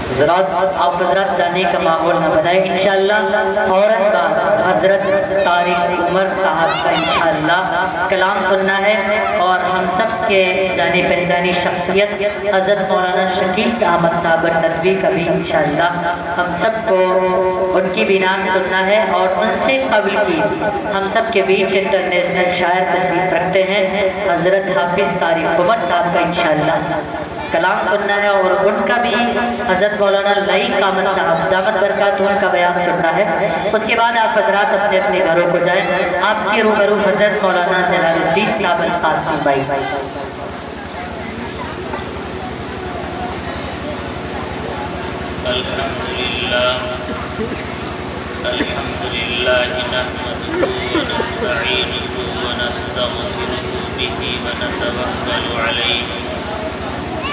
حضرات آپ حضرات جانے کا ماحول نہ بنائیں انشاءاللہ۔ فوراً بعد حضرت طارق عمر صاحب کا انشاءاللہ کلام سننا ہے، اور ہم سب کے جانی پہچانی شخصیت حضرت مولانا شکیل احمد صاحب ندوی کا بھی انشاءاللہ ہم سب کو ان کی بھی نام سننا ہے۔ اور ان سے قبل کی ہم سب کے بیچ انٹرنیشنل شاعر تشریف رکھتے ہیں حضرت حافظ طارق عمر صاحب کا انشاءاللہ کلام سننا ہے، اور ان کا بھی حضرت مولانا لائق احمد صاحب دامت برکات ان کا بیان سننا ہے۔ اس کے بعد آپ حضرات اپنے اپنے گھروں کو جائیں۔ آپ کے روبرو حضرت مولانا جلال الدین صاحب القاسمی بھائی۔ الحمدللہ نحمده ونستعینه ونستغفره به ونتوکل علیہ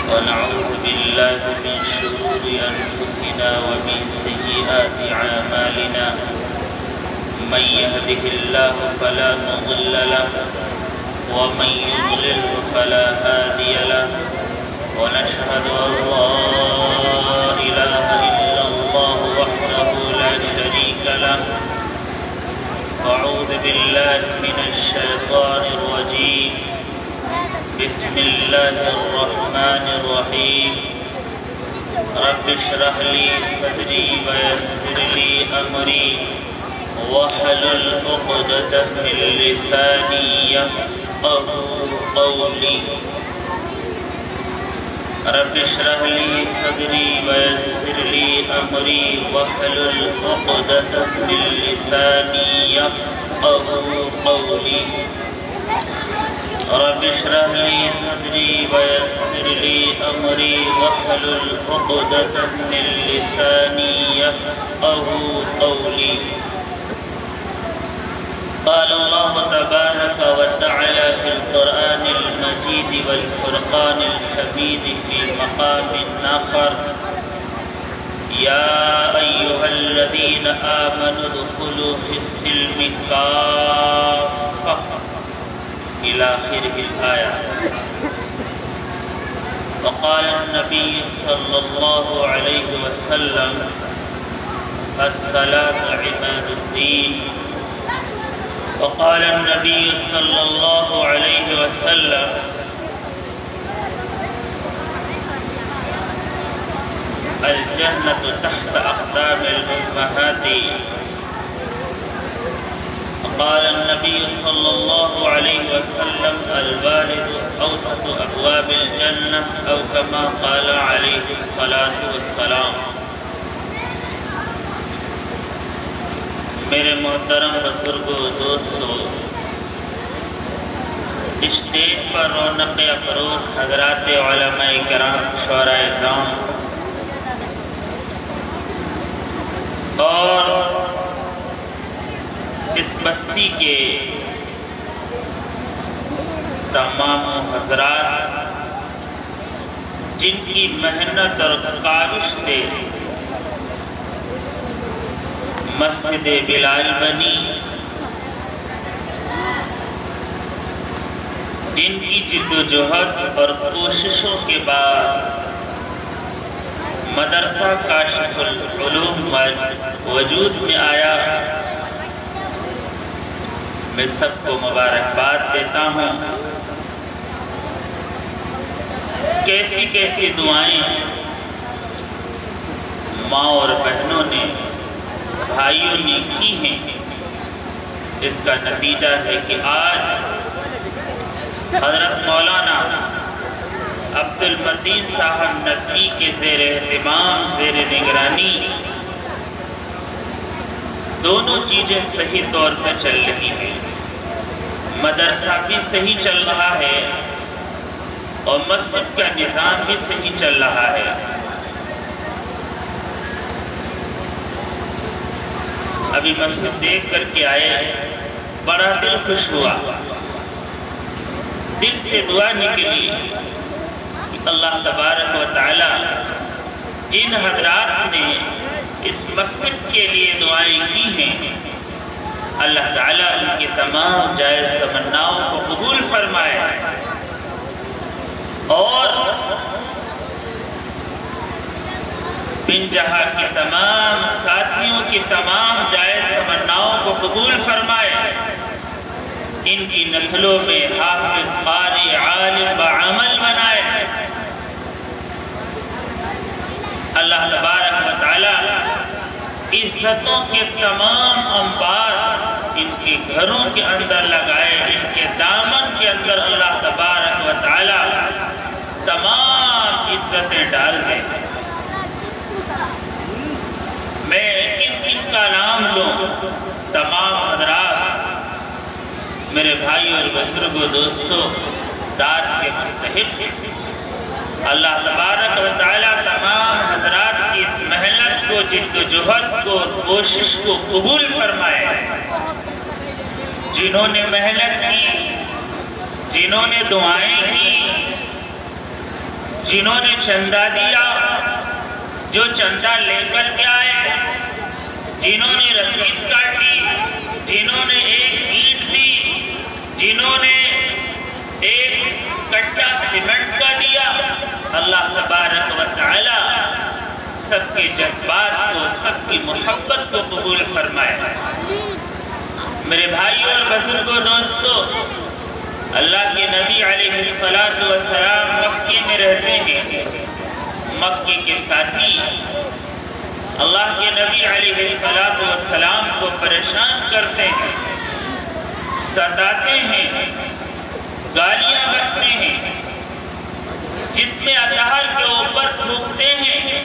ونعوذ باللہ من شرور انفسنا ومن سیئات اعمالنا من يهده الله فلا مضل له ومن يضلل فلا هادي له ونشهد ان لا اله الا الله وحده لا شريك له أعوذ بالله من الشيطان الرجيم بسم الله الرحمن الرحيم رب اشرح لي صدري ويسر لي أمري واحلل عقدة من لساني يفقهوا قولي رب اشرح لي صدري ويسر لي أمري واحلل عقدة من لساني يفقهوا قولي رب اشرح لي صدري ويسر لي أمري واحلل عقدة من لساني يفقهوا قولي قال الله تبارك وتعالى في القرآن المجيد والفرقان الحميد في مقام آخر يا أيها الذين آمنوا ادخلوا في السلم كافة إلى آخر الآية. وقال النبي صلى الله عليه وسلم الصلاة عماد الدين. وقال النبي صلى الله عليه وسلم الجنة تحت أقدام الأمهات. وقال النبي صلى الله عليه وسلم الوالد أوسط أبواب الجنة أو كما قال عليه الصلاة والسلام. میرے محترم بزرگوں دوستوں، اسٹیج پر رونق افروز حضرات علماء کرام، شعراء اعظام اور اس بستی کے تمام حضرات جن کی محنت اور کاوش سے مسجد بلال بنی، جن کی جد و جہد اور کوششوں کے بعد مدرسہ کاشف العلوم وجود میں آیا، میں سب کو مبارکباد دیتا ہوں۔ کیسی کیسی دعائیں ماں اور بہنوں نے، بھائیوں نے کی ہیں، اس کا نتیجہ ہے کہ آج حضرت مولانا عبد المتین صاحب ندوی کے زیر اہتمام، زیر نگرانی دونوں چیزیں صحیح طور پر چل رہی ہیں۔ مدرسہ بھی صحیح چل رہا ہے اور مسجد کا نظام بھی صحیح چل رہا ہے۔ ابھی مسجد دیکھ کر کے آئے، بڑا دل خوش ہوا، دل سے دعا نکلی کہ اللہ تبارک و تعالی جن حضرات نے اس مسجد کے لیے دعائیں کی ہیں، اللہ تعالیٰ ان کی تمام جائز تمناؤں کو قبول فرمائے اور بن جہاں کے تمام ساتھیوں کی تمام جائز تمناؤں کو قبول فرمائے، ان کی نسلوں میں حافظ، قاری، عالم بعمل بنائے۔ اللہ تبارک و تعالی عزتوں کے تمام انبار ان کے گھروں کے اندر لگائے، ان کے دامن کے اندر اللہ تبارک و تعالی تمام عزتیں ڈال دے۔ میں کن کا نام لوں؟ تمام حضرات میرے بھائی اور بزرگوں، دوستوں، داد کے مستحق ہیں۔ اللہ تبارک و تعالی تمام حضرات کی اس محنت کو، جد و جہد کو، کوشش کو قبول فرمائے۔ جنہوں نے محنت کی، جنہوں نے دعائیں کی، جنہوں نے چندہ دیا، جو چندہ لے کر کے آئے، جنہوں نے رسید کاٹی، جنہوں نے ایک اینٹ دی، جنہوں نے ایک کٹا سیمنٹ کا دیا، اللہ تبارک و تعالی سب کے جذبات کو، سب کی محبت کو قبول فرمائے۔ میرے بھائیوں اور بزرگوں، دوستوں، اللہ کے نبی علیہ السلام مکے میں رہتے ہیں۔ مکے کے ساتھی اللہ کے نبی علیہ السلام کو پریشان کرتے ہیں، ستاتے ہیں، گالیاں بکتے ہیں، جس میں اطہر کے اوپر تھوکتے ہیں۔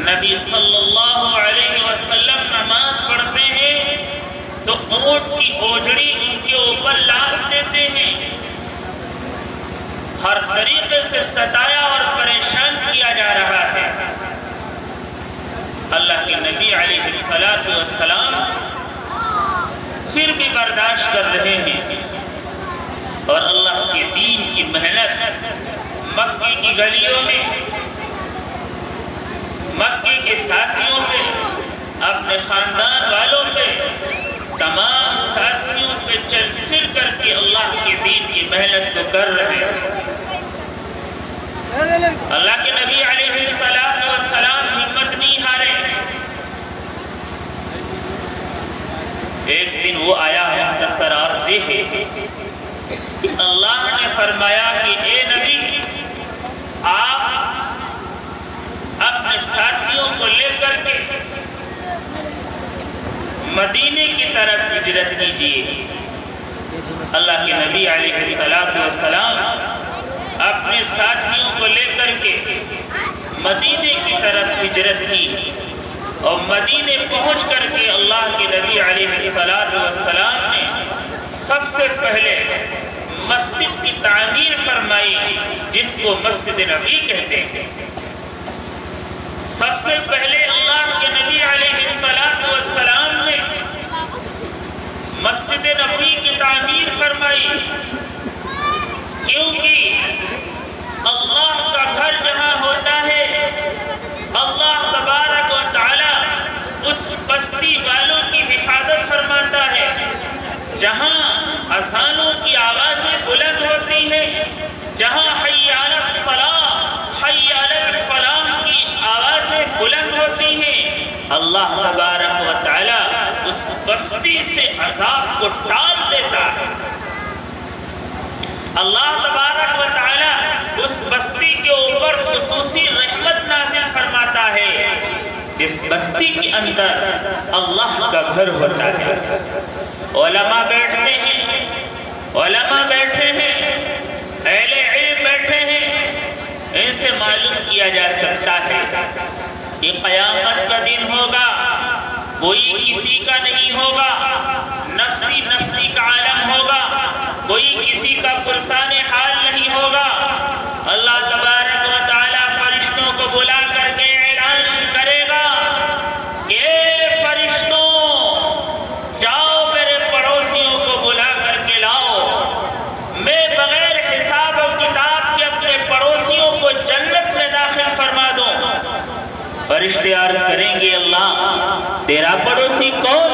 نبی صلی اللہ علیہ وسلم نماز پڑھتے ہیں تو اونٹ کی اوجڑی ان کے اوپر لاد دیتے ہیں۔ ہر طریقے سے ستایا اور پریشان کیا جا رہا ہے۔ اللہ کے نبی علیہ السلام پھر بھی برداشت کر رہے ہیں، اور اللہ کے دین کی محنت مکے کی گلیوں میں، مکے کے ساتھیوں پہ، اپنے خاندان والوں پہ، تمام ساتھیوں پہ چل پھر کر کے اللہ کے دین کی محنت کو کر رہے ہیں۔ اللہ کے نبی علیہ السلام ہمت نہیں ہارے۔ ایک دن وہ آیا مختصر عرضی ہے کہ اللہ نے فرمایا کہ اے نبی، آپ اپنے ساتھیوں کو لے کر کے مدینے کی طرف ہجرت کیجیے۔ اللہ کے نبی علیہ السلام اپنے ساتھیوں کو لے کر کے مدینے کی طرف ہجرت کی، اور مدینے پہنچ کر کے اللہ کے نبی علیہ السلام نے سب سے پہلے مسجد کی تعمیر فرمائی، جس کو مسجد نبی کہتے ہیں۔ سب سے پہلے اللہ کے نبی علیہ السلام نے مسجد نبی کی تعمیر فرمائی، کیونکہ اللہ کا گھر جہاں ہوتا ہے، اللہ تبارک و تعالی اس بستی والوں کی حفاظت فرماتا ہے۔ جہاں اذانوں کی آوازیں بلند ہوتی ہیں، جہاں حی علی الصلاۃ، حی علی الفلاح کی آوازیں بلند ہوتی ہیں، اللہ تبارک و تعالی اس بستی سے عذاب کو ٹال دیتا ہے۔ اللہ تبارک و تعالی اس بستی کے اوپر خصوصی رحمت نازل فرماتا ہے، جس بستی کے اندر اللہ کا گھر ہوتا ہے۔ علماء بیٹھتے ہیں، علماء بیٹھے ہیں، اہل علم بیٹھے ہیں، ان سے معلوم کیا جا سکتا ہے کہ قیامت کا دن ہوگا، کوئی کسی کا نہیں ہوگا، نفسی نفسی کا عالم ہوگا، کوئی کسی کا پرسان حال نہیں ہوگا۔ اللہ تبارک و تعالی فرشتوں کو بلا کر کے اعلان کرے گا کہ اے فرشتوں، جاؤ میرے پڑوسیوں کو بلا کر کے لاؤ، میں بغیر حساب و کتاب کے اپنے پڑوسیوں کو جنت میں داخل فرما دوں۔ فرشتے عرض کریں گے اللہ تیرا پڑوسی کون؟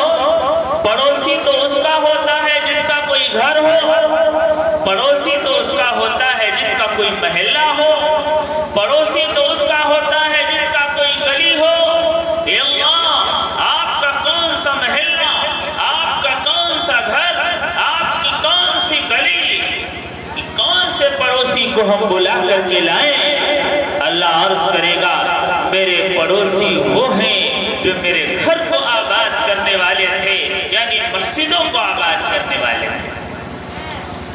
پڑوسی تو اس کا ہوتا ہے جس کا کوئی گھر ہو، پڑوسی تو اس کا ہوتا ہے جس کا کوئی محلہ ہو، پڑوسی تو اس کا ہوتا ہے جس کا کو ہم بلا کر کے لائیں، اللہ عرض کرے گا میرے پڑوسی وہ ہیں جو میرے گھر کو آباد کرنے والے تھے، یعنی مسجدوں کو آباد کرنے والے تھے۔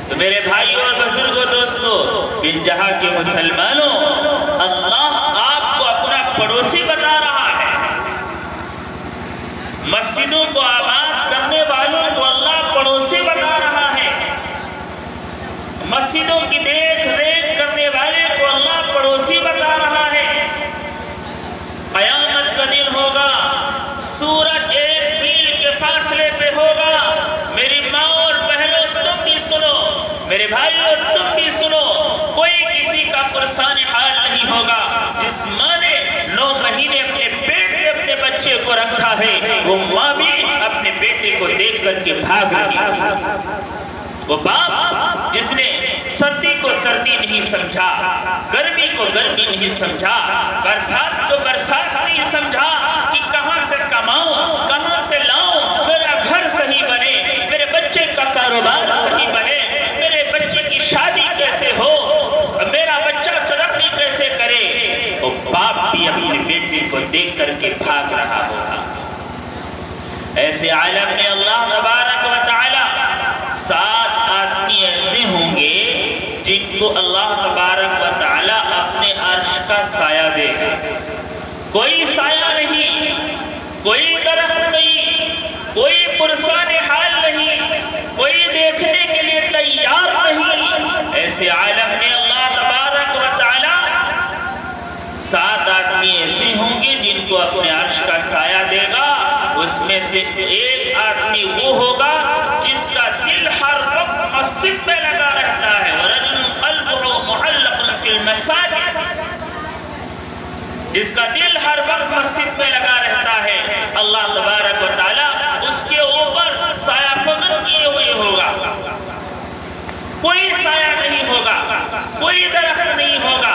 تو میرے بھائیوں اور بزرگوں دوستوں، بن جہاں کے مسلمانوں، اللہ آپ کو اپنا پڑوسی بتا رہا ہے۔ مسجدوں کو آباد کرنے والوں کو اللہ پڑوسی بتا رہا ہے، مسجدوں کی دیکھ ریکھ کرنے والے کو اللہ پڑوسی بتا رہا ہے۔ قیامت کا دن ہوگا، سورج 1 میل کے فاصلے پہ ہوگا۔ میری ماں اور بہنوں تم بھی سنو، میرے بھائیوں تم بھی سنو، کوئی کسی کا پرسان حال نہیں ہوگا۔ جس ماں نے 9 مہینے اپنے پیٹ میں اپنے بچے کو رکھا ہے، وہ ماں بھی اپنے بیٹے کو دیکھ کر کے بھاگ رہی ہے۔ وہ باپ جس نے سردی کو سردی نہیں سمجھا، گرمی کو گرمی نہیں سمجھا، برسات کو برسات نہیں سمجھا کہ کہاں سے کماؤں، کہاں سے لاؤں، میرا گھر صحیح بنے، میرے بچے کا کاروبار صحیح بنے، میرے بچے کی شادی کیسے ہو، میرا بچہ ترقی کیسے کرے، وہ باپ بھی اپنے بیٹے کو دیکھ کر کے بھاگ رہا ہوگا۔ ایسے عالم میں اللہ تبارک و تعالی 7 آدمی ایسے ہوں گے جن کو اللہ تبارک و تعالی اپنے عرش کا سایہ دے گا۔ کوئی سایہ نہیں، کوئی درخت نہیں، کوئی پرسان حال نہیں، کوئی دیکھنے کے لیے تیار نہیں۔ ایسے عالم میں اللہ تبارک و تعالی 7 آدمی ایسے ہوں گے جن کو اپنے عرش کا سایہ دے گا۔ اس میں سے ایک آدمی وہ ہوگا جس کا دل ہر وقت مسجد میں لگا رہتا ہے، وَرَجُلٌ قَلْبُهُ مُعَلَّقٌ فِي الْمَسَاجِدِ، جس کا دل ہر وقت مسجد میں لگا رہتا ہے، اللہ تبارک و تعالی اس کے اوپر سایہ فگن کیے ہوئے ہوگا۔ کوئی سایہ نہیں ہوگا، کوئی درخت نہیں ہوگا،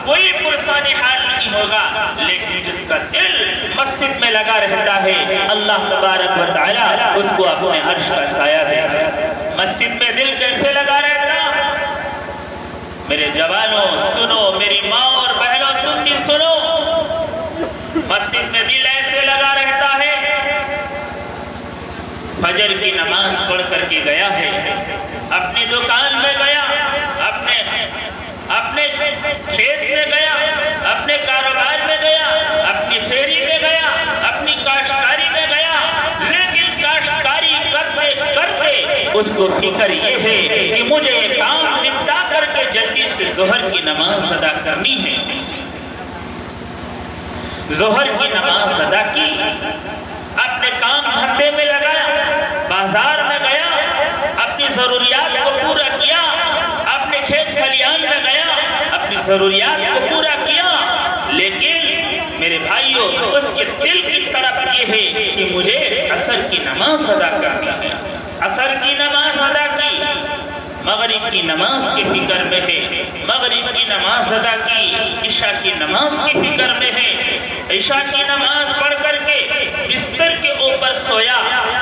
کوئی پرسان حال نہیں ہوگا، لیکن جس کا دل مسجد میں لگا رہتا ہے، اللہ تبارک و تعالی اس کو اپنے عرش کا سایہ دے گا۔ مسجد میں دل کیسے لگا رہتا؟ میرے جوانوں سنو، میری ماں اور بہنوں تم بھی سنو، مسجد میں دل ایسے لگا رہتا ہے، فجر کی نماز پڑھ کر کے گیا ہے، اپنی دکان میں گیا، اپنے کھیت میں گیا، اپنے کاروبار میں گیا، اپنی پھیری میں گیا، اپنی کاشتکاری میں گیا، لیکن کاشتکاری کرتے کرتے اس کو فکر یہ ہے کہ مجھے یہ کام نپٹا کر کے جلدی سے ظہر کی نماز ادا کرنی ہے۔ ظہر کی نماز ادا کی، اپنے کام دھندے میں لگایا، بازار میں گیا، اپنی ضروریات کو پورا کیا، اپنے کھیت کھلیان میں گیا، اپنی ضروریات کو پورا کیا، لیکن میرے بھائیوں اس کے دل کی طرف یہ ہے کہ مجھے عصر کی نماز ادا کرنی ہے۔ عصر کی نماز ادا کی، مغرب کی نماز کی فکر میں ہے، مغرب کی نماز ادا کی، عشاء کی نماز کی فکر میں ہے، عشاء کی نماز پڑھ کر کے بستر کے اوپر سویا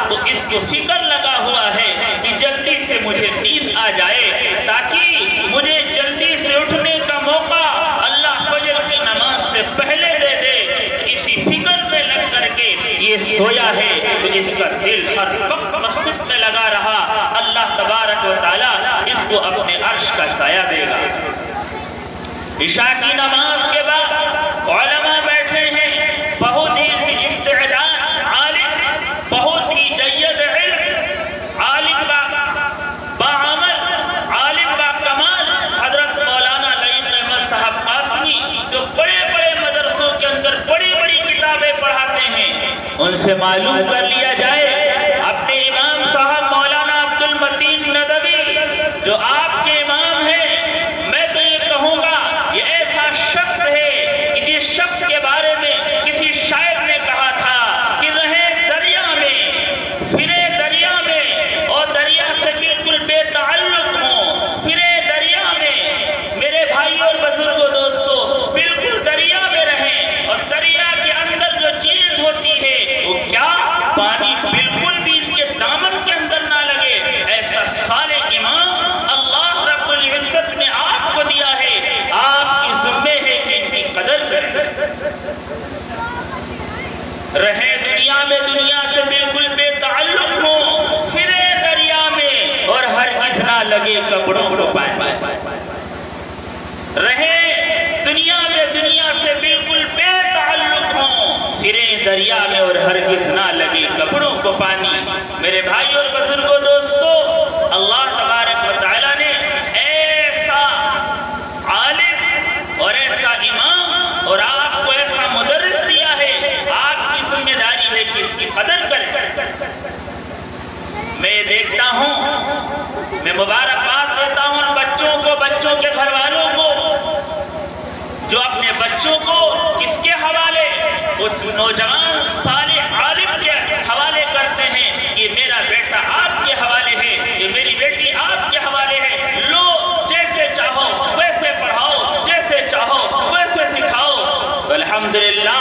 تو اس کو فکر لگا ہوا ہے کہ جلدی سے مجھے نیند آ جائے تاکہ مجھے جلدی سے اٹھنے کا موقع اللہ فجر کی نماز سے پہلے دے دے۔ اسی فکر میں لگ کر کے یہ سویا ہے تو اس کا دل ہر وقت مسجد میں لگا رہا، اللہ تبارک و تعالی اس کو اپنے عرش کا سایہ دے گا۔ عشاء کی نماز کے بعد علماء بیٹھے ہیں، بہت ہی استعداد عالم، بہت ہی جید علم، عالم باعمل، عالم باکمال، حضرت مولانا لعین احمد صاحب قاسمی جو بڑے بڑے مدرسوں کے اندر بڑی بڑی کتابیں پڑھاتے ہیں، ان سے معلوم کر لیا جائے۔ اپنے امام صاحب مولانا عبد المتین ندوی جو آپ کے امام ہیں، میں تو یہ کہوں گا یہ ایسا شخص ہے کہ جس شخص کے بارے میں کسی شاعر نے کہا تھا کہ رہے دریا میں، پھرے دریا میں اور دریا سے بالکل بے تعلق ہوں، پھرے دریا میں، میرے بھائی اور بزرگوں دوستوں بالکل دریا میں رہیں، اور دریا کے اندر جو چیز ہوتی ہے وہ کیا؟ پانی بالکل بچوں کو کس کے حوالے؟ اس نوجوان صالح عالم کے حوالے کرتے ہیں. یہ میرا بیٹا آپ کے حوالے ہے, یہ میری بیٹی آپ کے حوالے ہے. لو, جیسے چاہو ویسے پڑھاؤ, جیسے چاہو ویسے سکھاؤ. الحمدللہ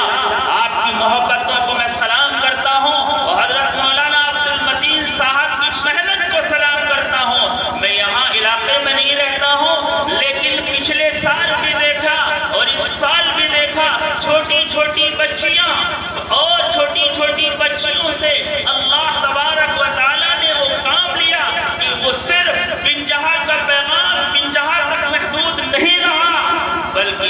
آپ کی محبتوں کو میں سلام کرتا ہوں اور حضرت مولانا عبد المتین صاحب کی محنت کو سلام کرتا ہوں. میں یہاں علاقے میں نہیں رہتا ہوں, لیکن پچھلے سال بھی دیکھا اور اس سال بھی دیکھا چھوٹی چھوٹی بچیاں, اور چھوٹی چھوٹی بچیوں سے اللہ تبارک و تعالیٰ نے وہ کام لیا کہ وہ صرف بن جہاں کا پیغام بن جہاں تک محدود نہیں رہا, بلکہ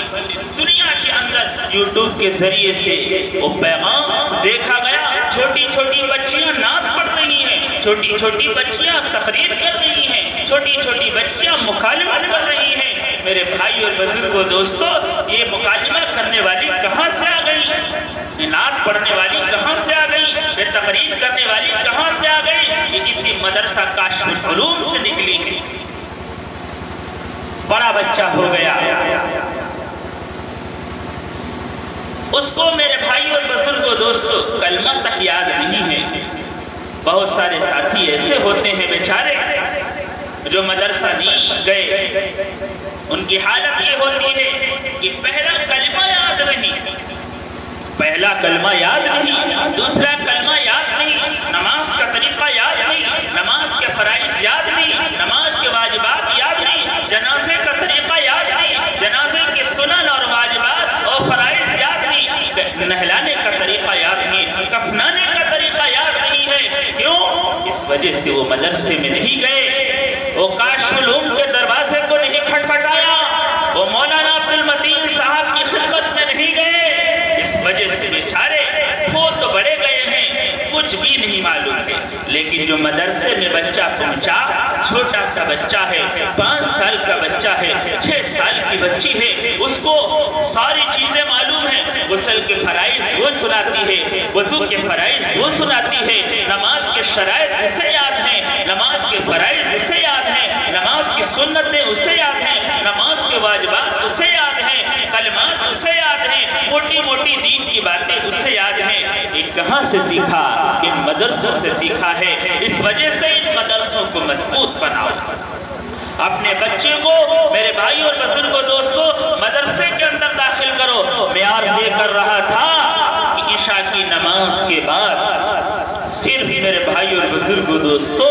دنیا کے اندر یوٹیوب کے ذریعے سے وہ پیغام دیکھا گیا. چھوٹی چھوٹی بچیاں نعت پڑھ رہی ہیں, چھوٹی چھوٹی بچیاں تقریر کر رہی ہیں, چھوٹی چھوٹی بچیاں مکالمہ کر رہی ہیں. میرے بھائی اور بزرگوں دوستو, یہ مکالمہ کرنے والی کہاں سے آ گئی؟ یہ نعت پڑھنے والی کہاں سے آ گئی؟ یہ تقریر کرنے والی کہاں سے آ گئی؟ یہ اسی مدرسہ کاشف العلوم سے نکلی ہے. بڑا بچہ ہو گیا, اس کو میرے بھائی اور بزرگوں دوستو کلمہ تک یاد نہیں ہے. بہت سارے ساتھی ایسے ہوتے ہیں بیچارے جو مدرسہ نہیں گئے, ان کی حالت یہ ہوتی ہے کہ پہلا کلمہ یاد نہیں, پہلا کلمہ یاد نہیں, دوسرا کلمہ یاد نہیں, نماز کا طریقہ یاد نہیں, نماز کے فرائض یاد نہیں, نماز کے واجبات یاد نہیں, جنازے کا طریقہ یاد نہیں, جنازے کے سنن اور واجبات اور فرائض یاد نہیں, نہلانے کا طریقہ یاد نہیں, کفنانے کا طریقہ یاد نہیں ہے. کیوں؟ اس وجہ سے وہ مدرسے میں نہیں گئے, وہ کاشف العلوم کے دروازے کو نہیں کھٹکھٹایا, وہ مولانا عبد المتین صاحب کی خدمت میں نہیں گئے. اس وجہ سے بیچارے وہ تو بڑے گئے ہیں, کچھ بھی نہیں معلوم ہے. لیکن جو مدرسے میں بچہ پہنچا, چھوٹا سا بچہ ہے, 5 سال کا بچہ ہے, 6 سال کی بچی ہے, اس کو ساری چیزیں معلوم ہیں. غسل کے فرائض وہ سناتی ہے, وضو کے فرائض وہ سناتی ہے, نماز کے شرائط اسے یاد ہیں, نماز کے فرائض اسے یاد ہیں, نماز کی سنتیں اسے یاد ہیں, نماز کے واجبات اسے یاد ہیں, کلمات اسے یاد ہیں, موٹی موٹی دین کی باتیں اسے یاد ہیں. یہ کہاں سے سیکھا؟ ان مدرسوں سے سیکھا ہے. اس وجہ سے ان مدرسوں کو مضبوط بناؤ. اپنے بچے کو میرے بھائی اور بزرگوں دوستوں مدرسے کے اندر داخل کرو. میں عرض یہ کر رہا تھا کہ عشاء کی نماز کے بعد صرف میرے بھائی اور بزرگوں دوستوں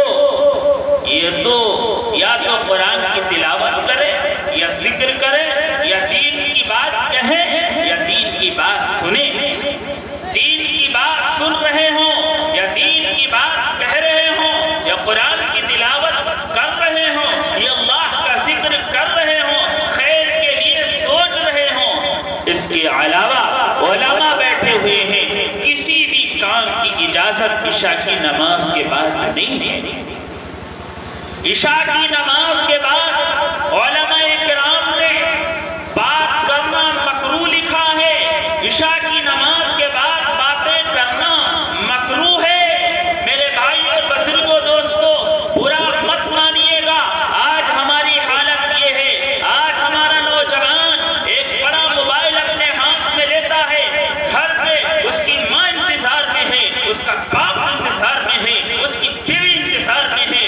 یہ تو یا تو قرآن کی تلاوت کرے, یا ذکر کرے, یا دین کی بات کہے, یا دین کی بات سنے. دین کی بات سن رہے ہوں, یا دین کی بات کہہ رہے ہوں, یا قرآن کی تلاوت کر رہے ہوں, یا اللہ کا ذکر کر رہے ہوں, خیر کے لیے سوچ رہے ہوں. اس کے علاوہ علماء بیٹھے ہوئے ہیں, کسی بھی کام کی اجازت عشاء کی نماز کے بعد نہیں ہے. عشاء کی نماز کے بعد علماء کرام نے بات کرنا مکروہ لکھا ہے. عشاء کی نماز کے بعد باتیں کرنا مکروہ ہے. میرے بھائی اور بزرگوں دوستو برا مت مانیے گا. آج ہماری حالت یہ ہے, آج ہمارا نوجوان ایک بڑا موبائل اپنے ہاتھ میں لیتا ہے, گھر پہ اس کی ماں انتظار میں ہے, اس کا باپ انتظار میں ہے, اس کی بیوی انتظار میں ہے,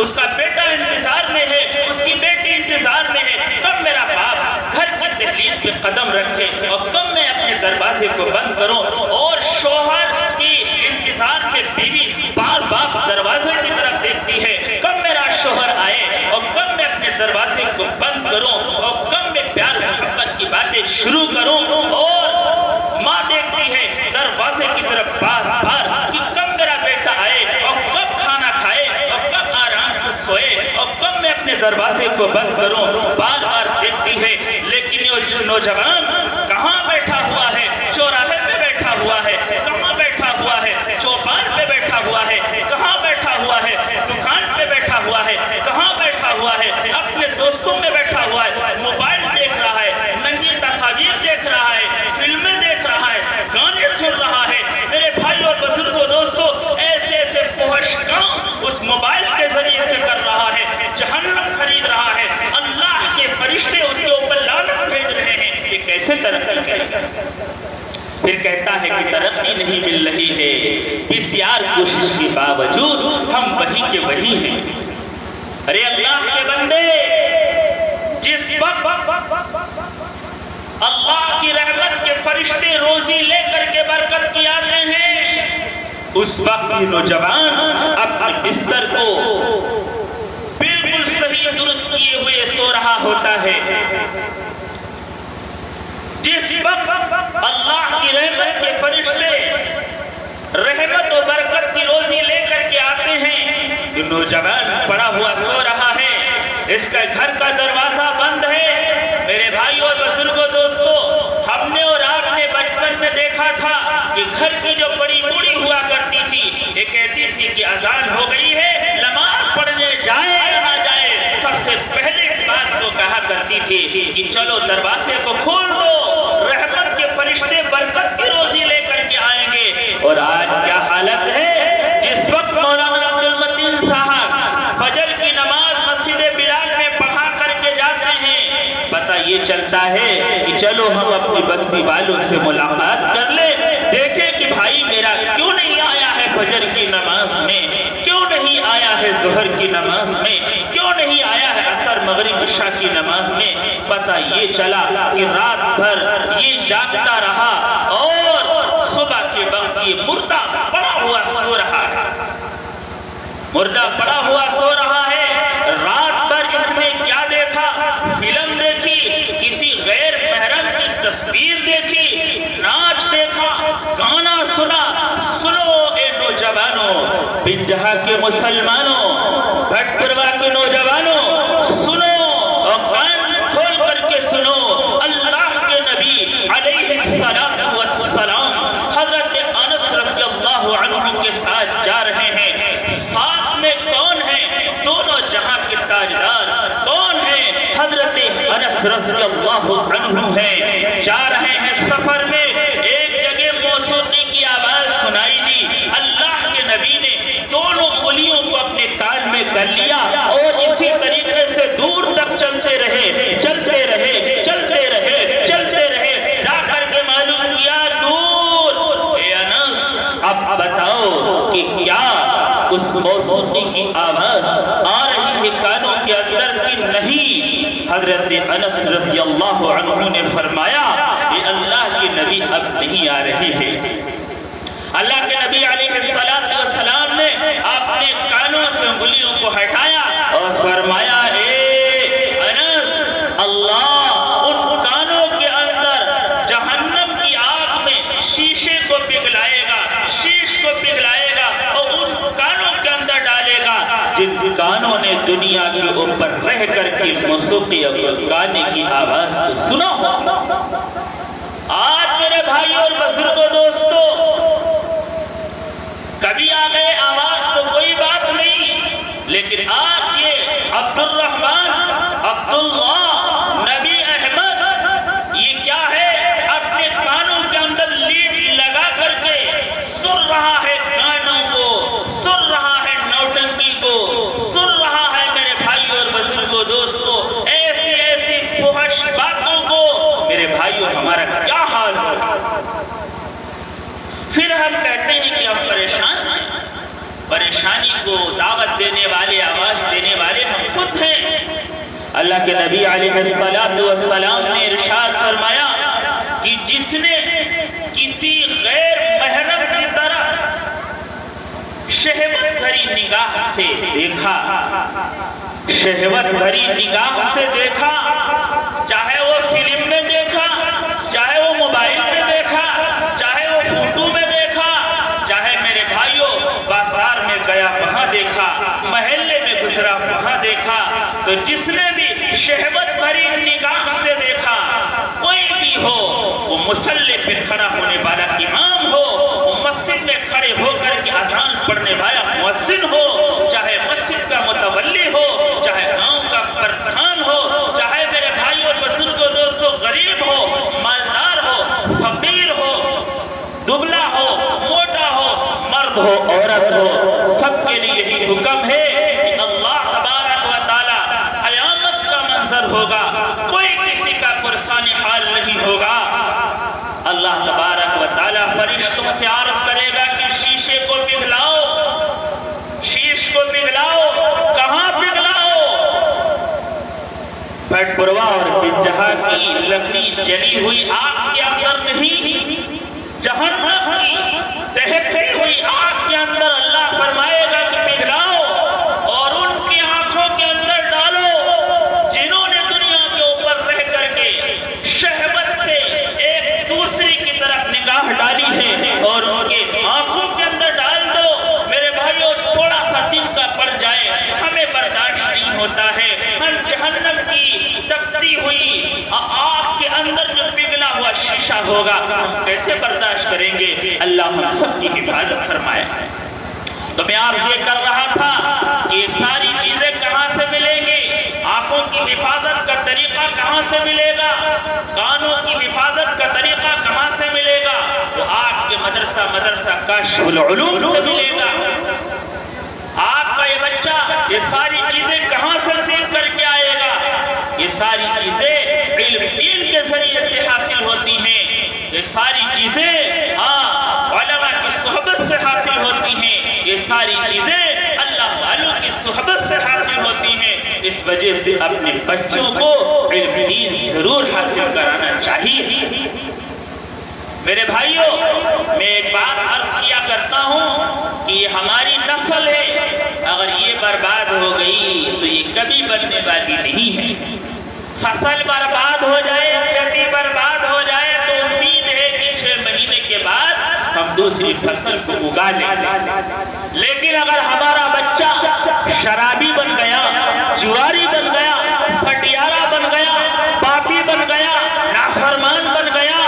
اس کا بیٹا انتظار میں ہے, اس کی بیٹی انتظار میں ہے. کب میرا باپ گھر کی دہلیز پہ قدم رکھے اور کب میں اپنے دروازے کو بند کروں. اور شوہر کی انتظار میں بیوی بار بار دروازے کی طرف دیکھتی ہے, کب میرا شوہر آئے اور کب میں اپنے دروازے کو بند کروں, اور کب میں پیار محبت کی باتیں شروع کروں. اور ماں دیکھتی ہے دروازے کی طرف بار بار کہ کب میرا بیٹا آئے اور کب کھانا کھائے اور کب آرام سے سوئے, اور کب میں اپنے دروازے کو بند کروں, بار بار دیکھتی ہے. لیکن یہ نوجوان کہاں بیٹھا ہوا ہے؟ چوراہے پہ بیٹھا ہوا ہے, کہاں بیٹھا ہوا ہے؟ چوپان پہ بیٹھا ہوا ہے, کہاں بیٹھا ہوا ہے؟ دکان پہ بیٹھا ہوا ہے, کہاں بیٹھا ہوا ہے؟ اپنے دوستوں میں بیٹھا ہوا ہے, موبائل دیکھ رہا ہے, ننگی تصاویر دیکھ رہا ہے, فلمیں دیکھ رہا ہے, گانے سن رہا ہے. میرے بھائی اور بزرگوں دوستوں ایسے ایسے فحش کام اس موبائل کے ذریعے سے کر رہا ہے, جہنم خرید رہا ہے, اللہ کے فرشتے اس کے اوپر لعنت بھیج رہے ہیں. یہ کیسے تک ہے۔ پھر کہتا ہے کہ ترقی نہیں مل رہی ہے، بسیار کوشش کے باوجود ہم وہی کے وہی ہیں۔ ارے اللہ کے بندے، جس وقت اللہ کی رحمت کے فرشتے روزی لے کر کے برکت کی آتے ہیں، اس وقت نوجوان اپنے بستر کو بالکل صحیح درست کیے ہوئے سو رہا ہوتا ہے۔ جس وقت اللہ کی رحمت کے فرشتے رحمت و برکت کی روزی لے کر کے آتے ہیں، جو نوجوان پڑا ہوا سو رہا ہے، اس کا گھر کا دروازہ بند ہے۔ میرے بھائی اور بزرگوں دوستو، ہم نے اور آپ نے بچپن میں دیکھا تھا کہ گھر کی جو بڑی بوڑھی ہوا کرتی تھی، یہ کہتی تھی کہ اذان ہو گئی ہے، نماز پڑھنے جائے یا نہ جائے، سب سے پہلے اس بات کو کہا کرتی تھی کہ چلو دروازے کو کھول دو، رحمت کے فرشتے برکت کی روزی لے کر کے آئیں گے۔ اور آج کیا حالت ہے؟ جس وقت مولانا عبد المتین صاحب فجر کی نماز مسجد بلال میں پڑھا کر کے جاتے ہیں، پتہ یہ چلتا ہے کہ چلو ہم اپنی بستی والوں سے ملاقات کر لیں، دیکھیں کہ بھائی میرا کیوں نہیں آیا ہے فجر کی نماز میں، کیوں نہیں آیا ہے ظہر کی نماز میں، کیوں نہیں آیا ہے عصر مغرب عشاء کی نماز میں۔ پتہ یہ چلا کہ رات بھر یہ جاگتا رہا اور صبح کے وقت یہ مردہ پڑا ہوا سو رہا ہے، مردہ پڑا ہوا سو رہا ہے۔ رات بھر اس نے کیا دیکھا؟ فلم دیکھی، کسی غیر محرم کی تصویر دیکھی، ناچ دیکھا، گانا سنا۔ سنو اے نوجوانوں، بن جہاں کے مسلمانوں، بھٹ پروا کے نوجوانوں، سنو اور کان کھول کر کے سنو۔ اللہ کے نبی علیہ السلام حضرت انس رضی اللہ عنہ کے ساتھ جا رہے ہیں، ساتھ میں کون ہیں؟ دونوں جہاں کے تاجدار کون ہیں؟ حضرت انس رضی اللہ عنہ ہیں۔ جا رہے ہیں سفر میں، ایک جگہ موسیقی کی آواز سنائی دی، اللہ کے نبی نے دونوں انگلیوں کو اپنے کان میں کر لیا اور اسی طریقے سے دور تک چلتے رہے، چلتے رہے، چلتے رہے، چلتے رہے، جا کر کے معلوم کیا دور۔ اے انس، اب بتاؤ کہ کیا اس موسیقی کی آواز آ رہی ہے کانوں کے اندر کی نہیں؟ حضرت انس رضی اللہ عنہ نے فرمایا کہ اللہ کے نبی اب نہیں آ رہی ہے۔ اللہ کے نبی علیہ السلام نے اپنے کانوں سے انگلیوں کو ہٹایا اور فرمایا اے انس، اللہ ان کانوں کے اندر جہنم کی آگ میں شیشے کو پگھلائے گا، شیش کو پگھلائے گا اور ان کانوں کے اندر ڈالے گا جن کانوں نے دنیا کے اوپر رہ کر کے موسیقی اور گانے کی آواز کو سنا ہو۔ آج میرے بھائی اور بزرگوں دوستو، کبھی آ گئے آواز تو کوئی بات نہیں، لیکن آج یہ عبد الرحمن، عبداللہ، نبی احمد، یہ کیا ہے؟ اپنے کانوں کے اندر لیڈ لگا کر کے سن رہا ہے گانوں کو، سن رہا ہے نوٹنکی کو، سن رہا ہے میرے بھائی اور بزرگوں دوستو ایسی ایسی فحش باتوں کو۔ میرے بھائیو، ہمارا کیا حال ہوگا؟ پھر ہم کہتے ہیں کہ ہم پریشان ہیں، پریشانی کو دعوت دینے والے، آواز دینے والے ہم خود ہیں۔ اللہ کے نبی علیہ السلام نے ارشاد فرمایا کہ جس نے کسی غیر محرم کی طرف شہوت بھری نگاہ سے دیکھا، شہوت بھری نگاہ سے دیکھا، چاہے وہ فلم میں دیکھا، چاہے وہ موبائل میں دیکھا، چاہے وہ فوٹو میں دیکھا، چاہے میرے بھائیوں بازار میں گیا وہاں دیکھا، محلے میں گزرا وہاں دیکھا، تو جس نے بھی شہوت بھری نگاہ سے دیکھا، کوئی بھی ہو، وہ مصلی پہ کھڑا ہونے والا امام ہو، وہ مسجد میں کھڑے ہو کر کے اذان پڑھنے والا مؤذن ہو، چاہے مسجد کا متولی ہو، چاہے گاؤں کا پردھان ہو، چاہے میرے بھائی اور بزرگوں دوستو غریب ہو، مالدار ہو، فقیر ہو، دبلا ہو، موٹا ہو، مرد ہو، عورت ہو، سب کے لیے یہی حکم ہے کہ اللہ تبارک و تعالی قیامت کا منظر ہوگا، کوئی کسی کا پرسان حال نہیں ہوگا۔ اللہ تبارک و تعالیٰ فرشتوں سے عرض کرے گا کہ شیشے کو پگھلاؤ، شیش کو پگھلاؤ، کہاں پگھلاؤ؟ بھٹ پروا اور بنجہا کی لکڑی جلی ہوئی آگ کے اندر نہیں، جہنم کی دہکتی ہوئی آگ کے اندر اللہ فرمائے گا کہ پگھلاؤ اور ان کی آنکھوں کے اندر ڈالو جنہوں نے دنیا کے اوپر رہ کر کے شہوت سے ایک دوسری کی طرف نگاہ ڈالی ہے، اور ان کے آنکھوں کے اندر ڈال دو۔ میرے بھائیو تھوڑا سا دن کا پڑ جائے ہمیں برداشت نہیں ہوتا ہے، ہم جہنم کی تپتی ہوئی آگ کے اندر جو پگھلا ہوا شیشہ ہوگا ہم کیسے برداشت کریں گے؟ اللہ ہم سب کی حفاظت فرمائے۔ تو میں آپ سے کر رہا تھا کہ یہ ساری چیزیں کہاں سے ملیں گی؟ آنکھوں کی حفاظت کا طریقہ کہاں سے ملے گا؟ کانوں کی حفاظت کا طریقہ کہاں سے ملے گا؟ وہ آپ کے مدرسہ کاشف العلوم سے ملے گا۔ آپ کا یہ بچہ یہ ساری چیزیں کہاں سے سیکھ کر کے آئے گا؟ یہ ساری چیزیں علم دین کے ذریعے سے حاصل ہوتی ہیں، یہ ساری چیزیں علماء کی صحبت سے حاصل ہوتی ہیں، یہ ساری چیزیں اللہ والوں کی صحبت سے حاصل ہوتی ہیں۔ اس وجہ سے اپنے بچوں کو علم دین ضرور حاصل کرانا چاہیے۔ میرے بھائیوں، میں ایک بات عرض کیا کرتا ہوں کہ یہ ہماری نسل ہے، اگر یہ برباد ہو گئی تو یہ کبھی بننے والی نہیں ہے۔ فصل برباد ہو جائے، کھیتی برباد ہو جائے تو امید ہے کہ 6 مہینے کے بعد ہم دوسری فصل کو اگا لیں، لیکن اگر ہمارا بچہ شرابی بن گیا، جواری بن گیا، سٹیارہ بن گیا، پاپی بن گیا، نافرمان بن گیا،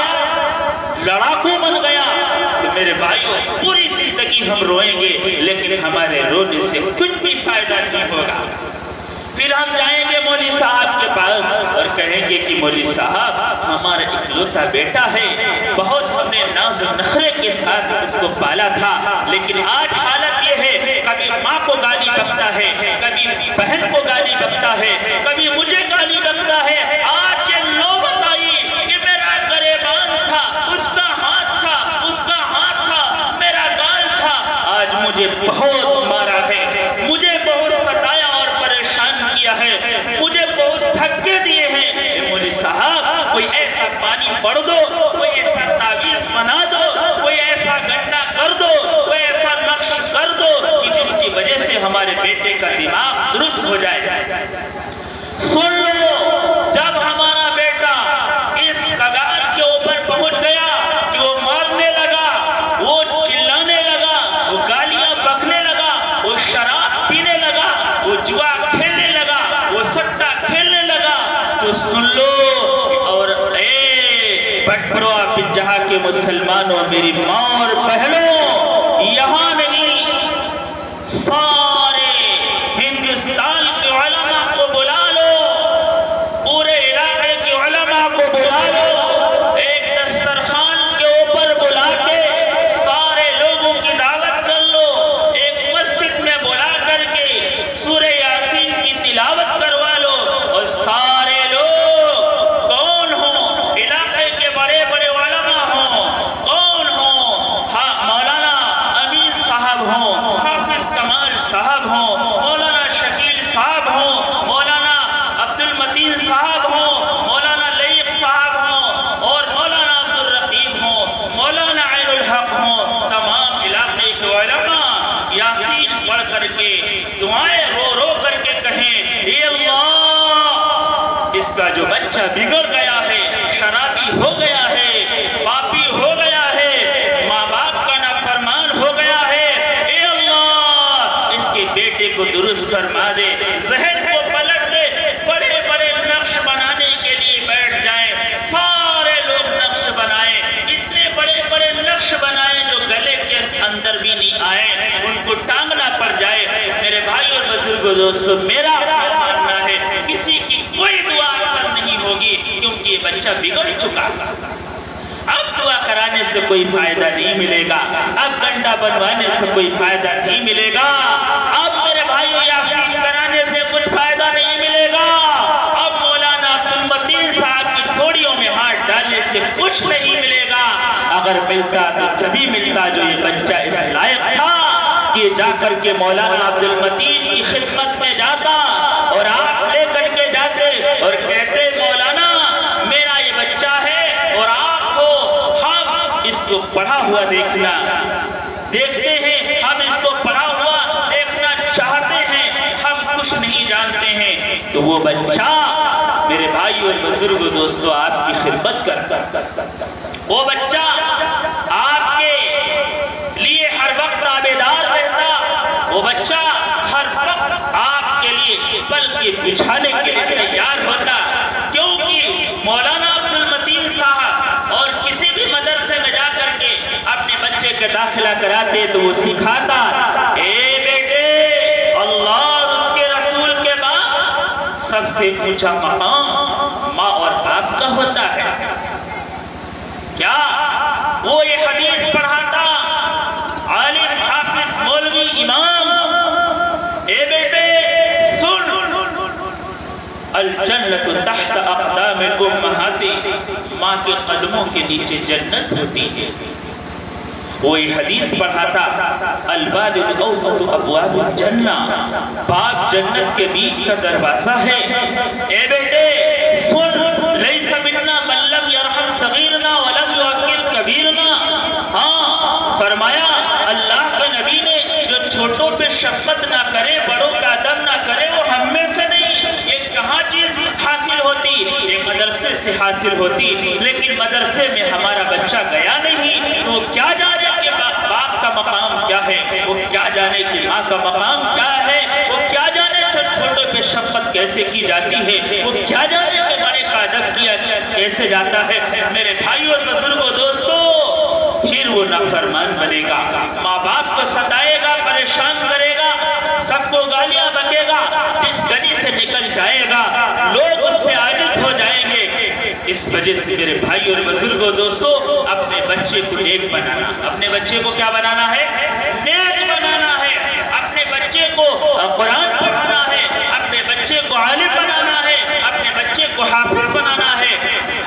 لڑاکو بن گیا، تو میرے بھائیوں پوری زندگی ہم روئیں گے، لیکن ہمارے رونے سے کچھ بھی فائدہ نہیں ہوگا۔ پھر ہم جائیں گے مولوی صاحب کے پاس اور کہیں گے کہ مولوی صاحب ہمارا اکلوتا بیٹا ہے، بہت ہم نے ناز و نخرے کے ساتھ اس کو پالا تھا، لیکن آج حالت یہ ہے کبھی ماں کو گالی بکتا ہے، کبھی بہن کو گالی بکتا ہے، کبھی مجھے گالی بکتا ہے۔ آج یہ نوبت آئی کہ میرا گریبان تھا، اس کا ہاتھ تھا، اس کا ہاتھ تھا، میرا گال تھا، آج مجھے بہت مارا ہے، مجھے بہت ستایا اور پریشان کیا ہے، مجھے بہت دھکے دیے ہیں۔ مولوی صاحب کوئی ایسا پانی پڑ دو، کوئی ایسا تعویذ بنا دو، کوئی ایسا گنڈا کر دو، کوئی ایسا نقش کر دو کہ جس کی وجہ سے ہمارے بیٹے کا دماغ درست ہو جائے۔ سن لو، جب ہمارا بیٹا اس کگار کے اوپر پہنچ گیا کہ وہ مارنے لگا، وہ چلانے لگا، وہ گالیاں بکنے لگا، وہ شراب پینے لگا، وہ جوا کھیلنے لگا، وہ سٹا کھیلنے لگا، تو سن لو اور اے بٹپروا بنجہا کے مسلمانوں، میری ماں اور بہنوں، یہاں نہیں سارے ہندوستان کے علماء کو بلا لو، پورے علاقے کے علماء کو بلا لو، ایک دسترخوان کے اوپر بلا کے سارے لوگوں کی دعوت کر لو، ایک مسجد میں بلا کر کے سورہ یاسین کی تلاوت کروا لو، اور سارے لوگ کون ہوں، علاقے کے بڑے بڑے علماء ہوں، کون ہوں، مولانا امین صاحب ہوں، حافظ کمال صاحب ہوں، مولانا شکیل صاحب ہوں، مولانا عبد المتین صاحب ہوں، مولانا لئیق صاحب ہوں، اور مولانا عبد الرقیب ہوں، مولانا عین الحق ہوں، تمام علاقے کے علماء یاسین پڑھ کر کے دعائیں رو رو کر کے کہیں، اے اللہ، اس کا جو بچہ بگڑ گیا ہے، شرابی ہو گیا ہے، پاپی ہو گیا ہے، ماں باپ کا نافرمان ہو گیا ہے، اے اللہ اس کے بیٹے کو درست فرما دے، ذہن کو پلٹ دے۔ بڑے بڑے نقش بنانے کے لیے بیٹھ جائیں، سارے لوگ نقش بنائیں، اتنے بڑے بڑے نقش بنائیں جو گلے کے اندر بھی نہیں آئے، ان کو ٹانگنا پڑ جائے۔ میرے بھائی اور بزرگوں دوستو، میرا ماننا ہے کسی کی کوئی دعا اثر نہیں ہوگی، کیونکہ یہ بچہ بگڑ چکا، اب دعا کرانے سے کوئی فائدہ نہیں ملے گا، اب گنڈا بنوانے سے کوئی فائدہ نہیں ملے گا، اب میرے بھائیو یاسین کرانے سے کچھ فائدہ نہیں ملے گا، اب مولانا عبد المتین صاحب کی تھوڑیوں میں ہاتھ ڈالنے سے کچھ نہیں ملے گا، اگر ملتا تو جبھی ملتا جو یہ بچہ اس لائق تھا کہ جا کر کے مولانا عبد المتین کی خدمت میں جاتا اور آپ لے کر کے جاتے اور کہتے مولانا میرا یہ بچہ ہے اور آپ کو ہم اس کو پڑھا ہوا دیکھتے ہیں، ہم اس کو پڑھا ہوا دیکھنا چاہتے ہیں، ہم کچھ نہیں جانتے ہیں، تو وہ بچہ میرے بھائی اور بزرگ دوستو آپ کی خدمت کرتا، وہ بچہ آپ کے لیے ہر وقت تابعدار رہتا، وہ بچہ ہر وقت آپ کے لیے پل کے بچھانے کے لیے تیار ہوتا، کیونکہ مولانا عبد المتین صاحب اور کسی بھی مدرسے میں جا کر کے اپنے بچے کا داخلہ کراتے تو وہ سکھاتا، اے بیٹے اللہ اور اس کے رسول کے بعد سب سے اونچا مقام ماں اور باپ کا ہوتا ہے۔ کیا وہ یہ حدیث پڑھاتا عالم حافظ مولوی امام، اے بیٹے سن الجنت تحت اقدام الامہات، ماں کے قدموں کے نیچے جنت ہوتی ہے۔ وہ یہ حدیث پڑھاتا الوالد اوسط ابواب الجنہ، باپ جنت کے بیچ کا دروازہ ہے۔ اے بیٹے سن لیس منا من لم یرحم صغیرنا ولم یعقل کبیرنا، ہاں فرمایا اللہ کے نبی نے جو چھوٹوں پہ شفقت نہ کرے، بڑوں کا ادب نہ کرے، وہ ہم میں سے نہیں۔ یہ کہاں چیز حاصل ہوتی؟ یہ مدرسے سے حاصل ہوتی، لیکن مدرسے میں ہمارا بچہ گیا نہیں تو کیا جانے کہ باپ کا مقام کیا ہے، وہ کیا جانے کہ ماں کا مقام کیا ہے، وہ کیا جانے چھوٹے پہ شفقت کیسے کی جاتی ہے، وہ کیا جانے کہ بڑے کا ادب کیا کیسے جاتا ہے۔ میرے بھائی اور بزرگوں دوستو، پھر وہ نافرمان بنے گا، ماں باپ کو ستائے گا، پریشان کرے گا، سب کو گالیاں بکے گا، جس گلی سے نکل جائے گا لوگ اس سے عاجز ہو جائیں گے۔ اس وجہ سے میرے بھائی اور بزرگوں دوستو، اپنے بچے کو نیک بنانا، اپنے بچے کو کیا بنانا ہے؟ نیک بنانا ہے، اپنے بچے کو قرآن پڑھانا ہے، اپنے بچے کو عالم بنانا ہے، اپنے بچے کو حافظ بنانا ہے۔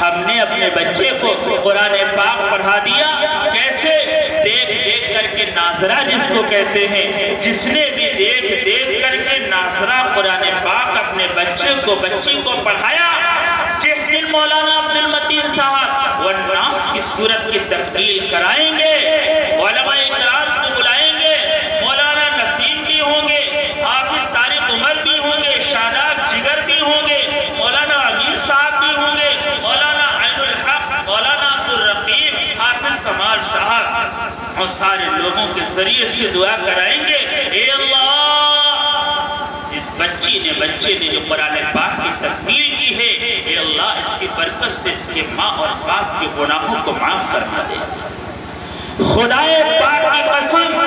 ہم نے اپنے بچے کو قرآن پاک پڑھا دیا، کیسے؟ دیکھ دیکھ کر کے ناظرہ جس کو کہتے ہیں، جس نے بھی دیکھ دیکھ کر کے ناظرہ قرآن پاک اپنے بچے کو بچی کو پڑھایا، جس دن مولانا عبد المتین صاحب والناس کی صورت کی تکمیل کرائیں گے، علماء اکرام کو بلائیں گے، مولانا نسیم بھی ہوں گے، حافظ طارق عمر بھی ہوں گے، شاداب جگر بھی ہوں گے، مولانا امیر صاحب بھی ہوں گے، مولانا عین الحق، مولانا عبد الرقیب، حافظ کمال صاحب، اور سارے لوگوں کے ذریعے سے دعا کرائیں گے، اے اللہ اس بچے نے جو قرآن پاک کی تکمیل کی ہے، اے اللہ اس کی برکت سے اس کے ماں اور باپ کے گناہوں کو معاف فرما دے۔ خدائے پاک کی قسم،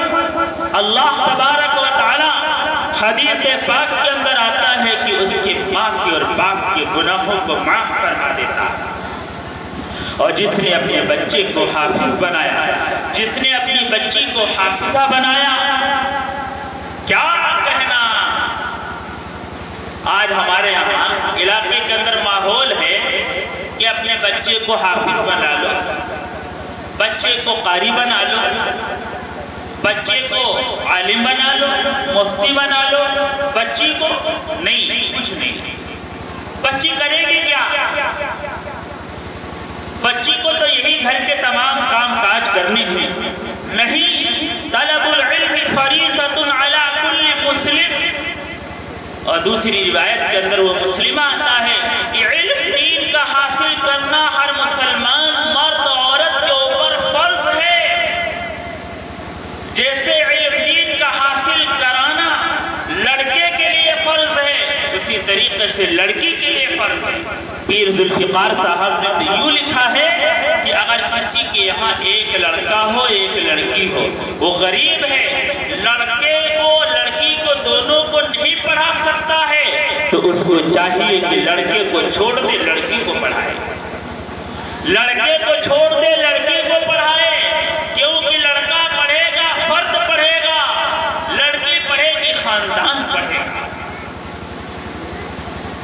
اللہ تبارک و تعالی حدیث پاک کے اندر آتا ہے کہ اس کی ماں کے اور باپ کے گناہوں کو معاف فرما دیتا۔ اور جس نے اپنے بچے کو حافظ بنایا، جس نے اپنی بچی کو حافظہ بنایا، کیا کہنا؟ آج ہمارے یہاں علاقے کے اندر ماحول ہے کہ اپنے بچے کو حافظ بنا لو، بچے کو قاری بنا لو، بچے کو عالم بنا لو، مفتی بنا لو، بچی کو نہیں، کچھ نہیں۔ بچی کرے گی کیا؟ بچی کو تو یہی گھر کے تمام کام کاج کرنے ہیں، نہیں، طلب العلم فریضۃ علی کل مسلم۔ اور دوسری روایت کے اندر وہ مسلمہ آتا ہے کہ علم دین کا حاصل کرنا ہر مسلمان مرد عورت کے اوپر فرض ہے، جیسے علم دین کا حاصل کرانا لڑکے کے لیے فرض ہے، اسی طریقے سے لڑکی کے لیے فرض ہے۔ پیر ذوالفقار صاحب نے تو یوں لکھا ہے کہ اگر کسی کے یہاں ایک لڑکا ہو ایک لڑکی ہو، وہ غریب ہے، لڑکے کو لڑکی کو دونوں کو نہیں پڑھا سکتا ہے، تو اس کو چاہیے کہ لڑکے کو چھوڑ دے لڑکی کو پڑھائے، لڑکے کو چھوڑ دے لڑکی کو پڑھائے، کیونکہ لڑکا پڑھے گا فرد پڑھے گا، لڑکی پڑھے گی خاندان پڑھے گا۔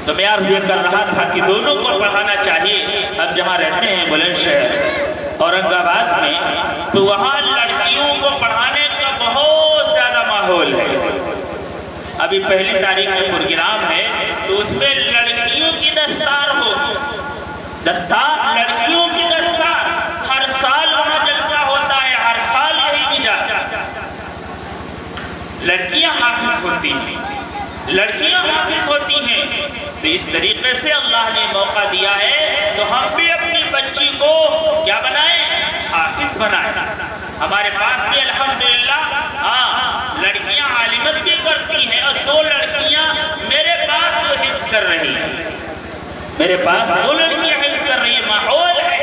تو میں عرض یہ کر رہا تھا کہ دونوں کو پڑھانا چاہیے، اب جہاں رہتے ہیں بلند شہر اورنگ آباد میں، تو وہاں لڑکیوں کو پڑھانے کا بہت زیادہ ماحول ہے۔ ابھی پہلی تاریخ میں پروگرام ہے تو اس میں لڑکیوں کی دستار ہو، دستار لڑکیوں کی دستار، ہر سال وہاں جلسہ ہوتا ہے، ہر سال یہی مزاج، لڑکیاں حافظ ہوتی ہیں، لڑکیاں حافظ ہوتی ہیں۔ تو اس طریقے سے اللہ نے موقع دیا ہے تو ہم بھی اپنی بچی کو کیا بنائیں؟ حافظ بنائیں۔ ہمارے پاس بھی الحمدللہ لڑکیاں عالمت بھی کرتی ہیں، اور 2 لڑکیاں میرے پاس وہ حفظ کر رہی ہیں، میرے پاس 2 لڑکیاں حفظ کر رہی ہیں۔ ماحول ہے،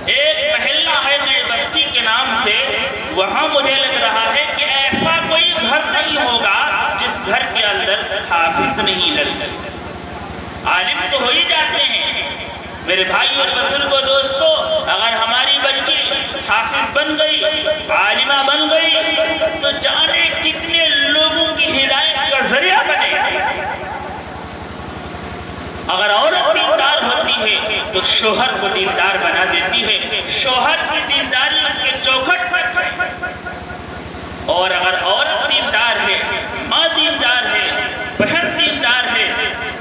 ایک محلہ ہے نئے بستی کے نام سے، وہاں مجھے لگ رہا ہے کہ ایسا کوئی گھر نہیں ہوگا جس گھر کے اندر حافظ نہیں لڑکی، عالم تو ہو ہی جاتے ہیں۔ میرے بھائی اور بزرگوں دوستو، اگر ہماری بچی حافظ بن گئی، عالمہ بن گئی، تو جانے کتنے لوگوں کی ہدایت کا ذریعہ بنے گا۔ اگر عورت دیندار ہوتی ہے تو شوہر کو دیندار بنا دیتی ہے، شوہر کی دینداری اس کے چوکھٹ پر، اور اگر عورت دیندار ہے، ماں دیندار ہے، بہن دیندار ہے،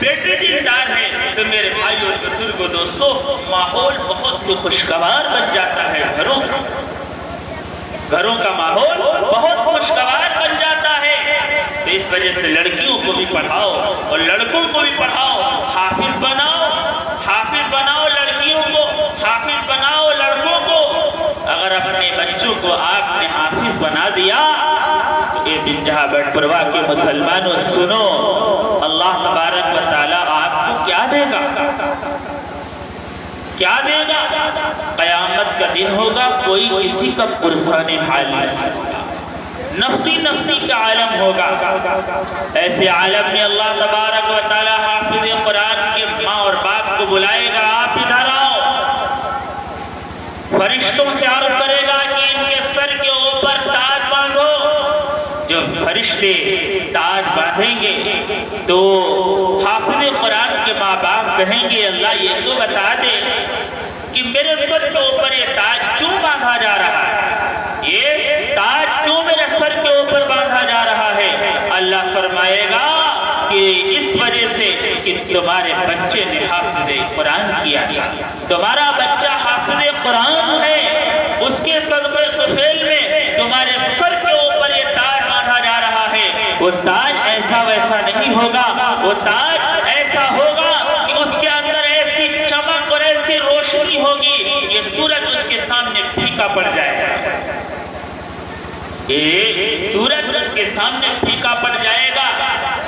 بیٹی دیندار ہے، تو میرے بھائی اور بزرگوں دوستو، ماحول بہت خوشگوار بن جاتا ہے، گھروں کا ماحول بہت خوشگوار بن جاتا ہے۔ تو اس وجہ سے لڑکیوں کو بھی پڑھاؤ اور لڑکوں کو بھی پڑھاؤ، حافظ بناؤ، حافظ بناؤ لڑکیوں کو، حافظ بناؤ لڑکوں کو۔ اگر اپنے بچوں کو آپ نے حافظ بنا دیا تو اے دن جہاں بیٹھ پرواہ کے مسلمانوں سنو، اللہ تبارک و تعالیٰ آپ کو کیا دے گا؟ کیا دے گا؟ قیامت کا دن ہوگا، کوئی کسی کا پرسان حال نہیں ہوگا، نفسی نفسی کا عالم ہوگا۔ ایسے عالم میں اللہ تبارک و تعالیٰ حافظ قرآن کے ماں اور باپ کو بلائے گا، آپ ادھر آؤ، فرشتوں سے عرض کرے گا کہ ان کے سر کے اوپر تاج باندھو۔ جب فرشتے تاج باندھیں گے تو حافظ قرآن کے ماں باپ کہیں گے اللہ یہ تو بتا دے کہ میرے سر کے اوپر یہ تاج کیوں باندھا جا رہا ہے، یہ تاج کیوں میرے سر کے اوپر باندھا جا رہا ہے؟ اللہ فرمائے گا کہ اس وجہ سے کہ تمہارے بچے نے حافظ قرآن کیا، تمہارا بچہ حافظ قرآن ہے، اس کے صدقے طفیل میں تمہارے سر کے اوپر یہ تاج باندھا جا رہا ہے۔ وہ تاج ایسا ویسا نہیں ہوگا، وہ تاج ایسا ہوگا کہ اس کے اندر ایسی چمک اور ایسی روشنی ہوگی یہ سورج اس کے سامنے پھیکا پڑ جائے گا، یہ سورج اس کے سامنے پھیکا پڑ جائے گا۔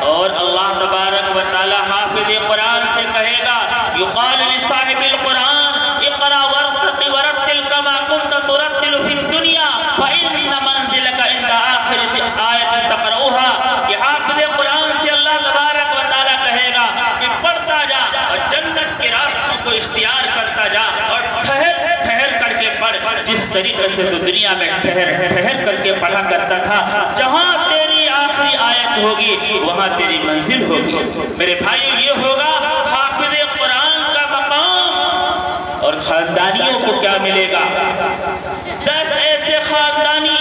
اور اللہ تبارک و تعالی حافظ قرآن سے کہے گا یقال لصاحب القرآن اقرا وارتقی ورتل کما كنت ترتل في الدنيا فإن منزلك عند آخر آیت تقرؤها، کہ حافظ قرآن سے اللہ تبارک و تعالی کہے گا کہ پڑھتا جا اور جنت کے راستوں کو اختیار کرتا جا، اور ٹھہر کر کے پڑھ، جس طریقے سے تو دنیا میں ٹھہر کر کے پڑھا کرتا تھا، جہاں تیری آخری آیت ہوگی وہاں تیری منزل ہوگی۔ میرے بھائی یہ ہوگا حافظ قرآن کا مقام۔ اور خاندانیوں کو کیا ملے گا؟ 10 ایسے خاندانی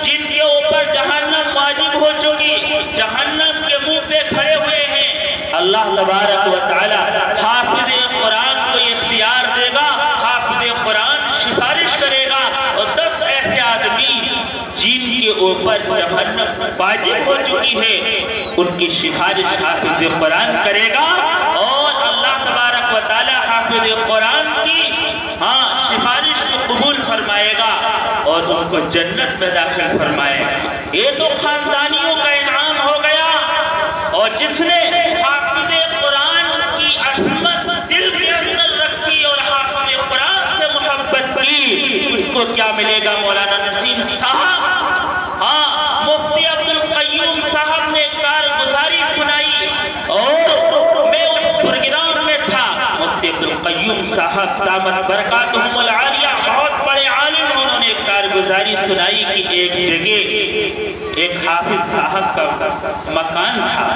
جن کے اوپر جہنم واجب ہو چکی، جہنم کے منہ پہ کھڑے ہوئے ہیں، اللہ تبارک و تعالی حافظ قرآن کو اختیار دے گا، حافظ قرآن سفارش کرے گا، اور 10 ایسے آدمی جن کے اوپر جہنم واجب ہو چکی ہے ان کی سفارش حافظ قرآن کرے گا، اور اللہ تبارک و تعالی حافظ قرآن کی سفارش کو قبول فرمائے گا اور ان کو جنت میں داخل فرمائے گا۔ یہ تو خاندانیوں کا انعام ہو گیا، اور جس نے حافظ قرآن کی عظمت دل کے اندر رکھی اور حافظ قرآن سے محبت کی، اس کو کیا ملے گا؟ مولانا نسیم صاحب، مفتی عبدالقیوم صاحب نے کارگزاری سنائی اور میں اس پروگرام میں تھا۔ مفتی عبدالقیوم صاحب دامت برکاتہم العالیہ بہت بڑے عالم، انہوں نے کارگزاری سنائی کہ ایک جگہ ایک حافظ صاحب کا مکان تھا،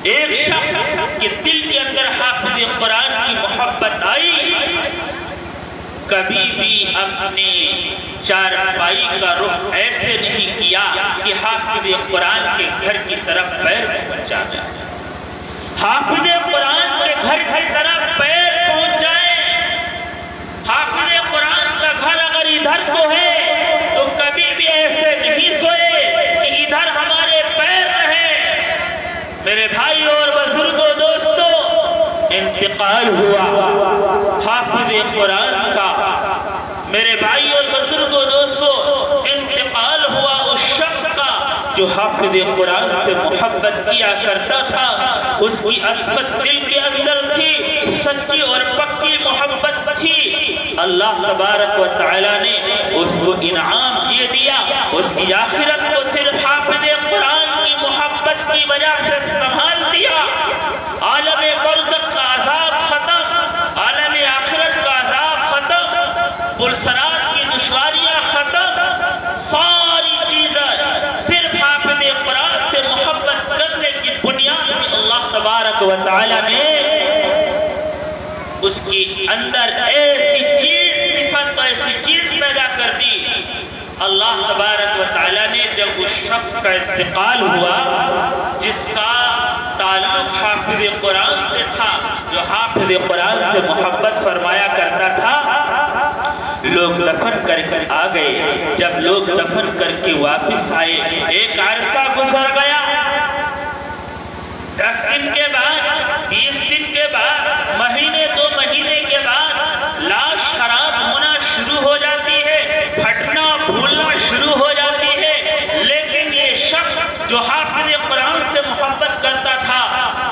ایک شخص کے دل کے اندر حافظ قرآن کی محبت آئی کبھی بھی اپنے چارپائی کا رخ ایسے نہیں کیا کہ حافظ قرآن کے گھر کی طرف پیر پہنچ جائے. حافظ قرآن کے گھر کی طرف پیر پہنچ جائے. حافظ قرآن کا گھر اگر ادھر کو ہے تو کبھی بھی ایسے نہیں سوئے کہ ادھر ہمارے پیر رہے. میرے بھائی اور بزرگوں دوستوں، انتقال ہوا حافظ قرآن کا. میرے بھائی اور بزرگوں دوستوں، انتقال ہوا اس شخص کا جو حافظ قرآن سے محبت کیا کرتا تھا. اس کی عصمت دل کے اندر تھی، سچی اور پکی محبت تھی. اللہ تبارک و تعالی نے اس کو انعام یہ دیا، اس کی آخرت کو صرف حافظ قرآن کی محبت کی وجہ سے سنبھال دیا. عالم برزخ کا عذاب ختم، عالم آخرت کا عذاب ختم، پرسرات کی دشواریاں ختم. ساری چیزیں صرف حافظ قرآن سے محبت کرنے کی بنیاد میں اللہ تبارک و تعالی نے اس کی اندر ایسی چیز، صفت ایسی چیز پیدا کر دی. اللہ تبارک و تعالی نے جب اس شخص کا انتقال ہوا جس کا تعلق حافظ قرآن سے تھا، جو حافظ قرآن سے محبت فرمایا کرتا تھا، لوگ دفن کر کے آ گئے. جب لوگ دفن کر کے واپس آئے، ایک عرصہ گزر گیا. 10 دن کے بعد، 20 دن کے بعد، مہینے 2 مہینے کے بعد لاش خراب ہونا شروع ہو جاتی ہے، پھٹنا پھولنا شروع ہو جاتی ہے. لیکن یہ شخص جو حافظ قرآن سے محبت کرتا تھا،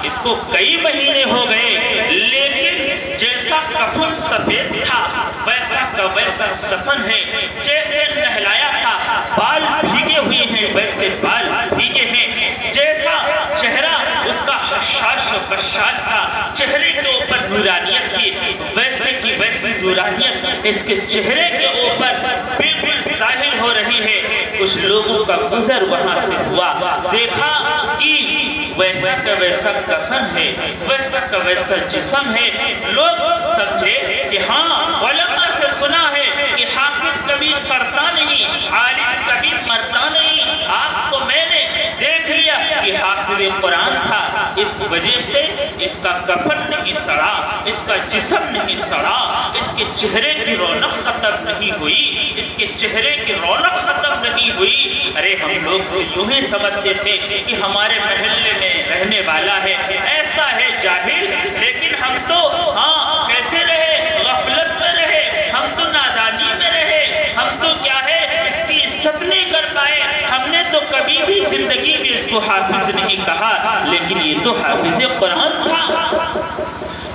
اس کو کئی مہینے ہو گئے، لیکن جیسا کفن سفید تھا ویسا کا ویسا سفن ہے. جیسے نہلایا تھا بال بھیگے ہوئے ہیں ویسے بال بھیگے ہیں. جیسا چہرہ اس کا حشاش و بشاش تھا، چہرے کے اوپر نورانیت تھی، ویسے کی ویسی نورانیت اس کے چہرے کے اوپر بالکل ظاہر ہو رہی ہے. کچھ لوگوں کا گزر وہاں سے ہوا، دیکھا کہ ویسا کا ویسا کفن ہے، ویسا کا ویسا جسم ہے. لوگ سمجھے کہ ہاں، علماء سے سنا ہے کہ حافظ کبھی سڑتا نہیں، عالم کبھی مرتا نہیں. آپ کو میں نے دیکھ لیا کہ حافظ قرآن تھا، اس وجہ سے اس کا کفن نہیں سڑا، اس کا جسم نہیں سڑا، اس کے چہرے کی رونق ختم نہیں ہوئی، اس کے چہرے کی رونق ختم نہیں ہوئی. ارے ہم لوگ تو یوں ہی سمجھتے تھے کہ ہمارے محلے میں رہنے والا ہے، ایسا ہے جاہل. لیکن ہم تو ہاں کیسے رہے؟ غفلت میں رہے، ہم تو نادانی میں رہے، ہم تو کیا ہے اس کی عزت نہیں کر پائے. ہم نے تو کبھی بھی زندگی میں اس کو حافظ نہیں کہا، لیکن یہ تو حافظ قرآن تھا.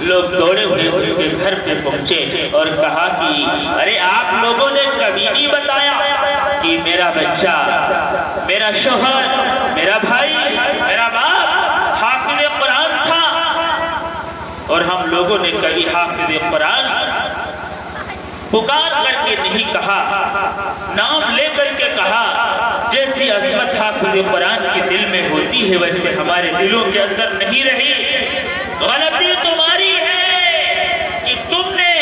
لوگ دوڑے ہوئے اس کے گھر پہ پہنچے اور کہا کہ ارے آپ لوگوں نے کبھی نہیں بتایا کہ میرا بچہ، میرا شوہر، میرا بھائی، میرا باپ حافظ قرآن تھا. اور ہم لوگوں نے کبھی حافظ قرآن پکار کر کے نہیں کہا، نام لے کر کے کہا. جیسی عظمت حافظ قرآن کے دل میں ہوتی ہے ویسے ہمارے دلوں کے اندر نہیں رہی. غلطی تمہاری ہے کہ تم نے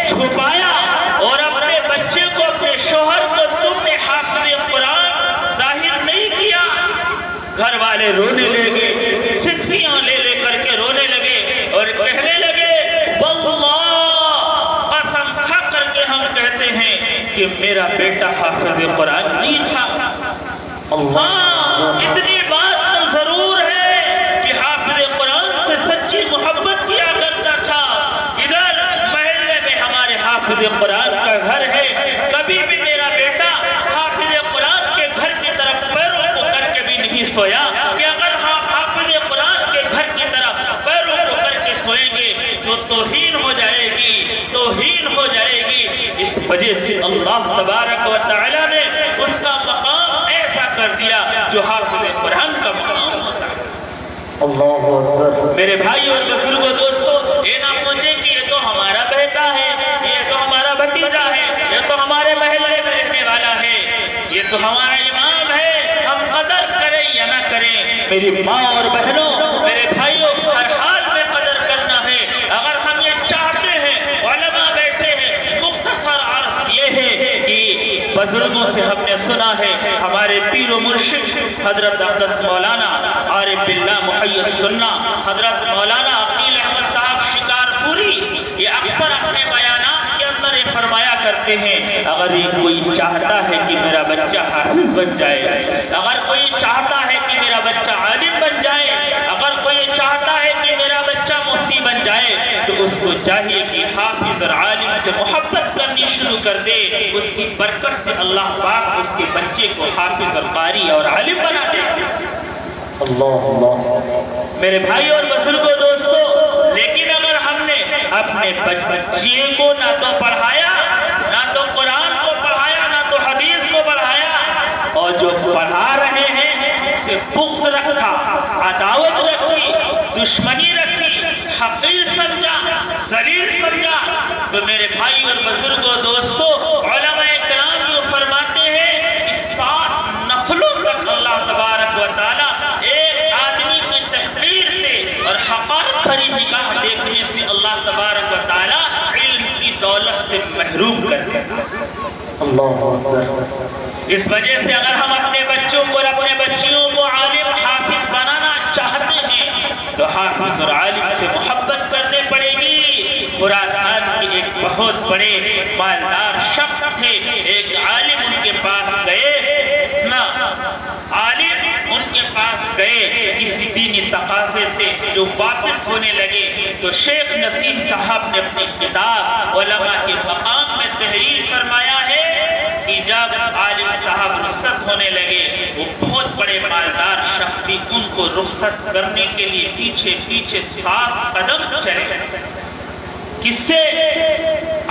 چھپایا اور اپنے بچے کو، اپنے شوہر کو تم نے حافظ قرآن ظاہر نہیں کیا. گھر والے رونے لگے، سسکیاں لے لے کر کے رونے لگے اور کہنے لگے واللہ، قسم کھا کر کے ہم کہتے ہیں کہ میرا بیٹا حافظ قرآن نہیں تھا. ہاں، اتنی بات تو ضرور ہے کہ حافظ قرآن سے سچی محبت کیا کرتا تھا. ادھر محلے میں ہمارے حافظ قرآن کا گھر ہے، کبھی بھی میرا بیٹا حافظ قرآن کے گھر کی طرف پیروں کو کر کے بھی نہیں سویا کہ اگر ہم حافظ قرآن کے گھر کی طرف پیروں کو کر کے سوئیں گے تو توہین ہو جائے گی، توہین ہو جائے گی. اس وجہ سے اللہ تبارک و تعالی نے اس کا مقام ایسا کر دیا جو حافظ قرآن کا مقام ہوتا ہے. اللہ اکبر. میرے بھائی اور بزرگوں دوستوں، یہ نہ سوچیں کہ یہ تو ہمارا بیٹا ہے، یہ تو ہمارا بھتیجا ہے، یہ تو ہمارے محلے میں رہنے والا ہے، یہ تو ہمارا امام ہے. ہم قدر کریں یا نہ کریں، میری ماں اور بہنوں، میرے بھائیوں، ہر حال میں قدر کرنا ہے. اگر ہم یہ چاہتے ہیں، علماء بیٹھے ہیں، مختصر بزرگوں سے ہم نے سنا ہے، ہمارے پیر و مرشد حضرت اقدس مولانا عارف باللہ محی السنہ حضرت مولانا عقیل احمد صاحب شکارپوری یہ اکثر اپنے بیانات کے اندر یہ فرمایا کرتے ہیں، اگر یہ کوئی چاہتا ہے کہ میرا بچہ حافظ بن جائے، اگر کوئی چاہتا ہے کہ میرا بچہ عالم بن جائے، اگر کوئی چاہتا ہے کہ میرا بچہ مفتی بن جائے، تو اس کو چاہیے کہ حافظ اور عالم سے محبت کرنی شروع کر دے، اس کی برکت سے اللہ پاک اس کے بچے کو حافظ اور قاری اور عالم بنا دے۔ میرے بھائی اور بزرگوں دوستو، لیکن اگر ہم نے اپنے بچے کو نہ تو پڑھایا، نہ تو قرآن کو پڑھایا، نہ تو حدیث کو پڑھایا، اور جو پڑھا رہے ہیں اس سے بغض رکھا، عداوت رکھی، دشمنی رکھی، حقیر سمجھا، ذلیل سمجھا، تو میرے بھائی اور بزرگوں دوستو، علماء کرام جو فرماتے ہیں کہ 7 نسلوں تک اللہ تبارک و تعالی ایک آدمی کی تحقیر سے اور حقارت بھری نگاہ دیکھنے سے اللہ تبارک و تعالی علم کی دولت سے محروم کر دیتا ہے۔ اس وجہ سے اگر ہم اپنے بچوں کو اور اپنے بچیوں کو عالم حافظ بنانا چاہتے ہیں تو حافظ اور عالم سے محبت کرنے پڑے گی۔ خراسان کے ایک بہت بڑے مالدار شخص تھے، ایک عالم ان کے پاس گئے، عالم ان کے پاس گئے کسی دینی تقاضے سے، جو واپس ہونے لگے تو شیخ نسیم صاحب نے اپنی کتاب علماء کے مقام میں تحریر فرمایا ہے کہ جب عالم صاحب رخصت ہونے لگے، وہ بہت بڑے مالدار شخص بھی ان کو رخصت کرنے کے لیے پیچھے پیچھے 7 قدم چلے۔ کس سے؟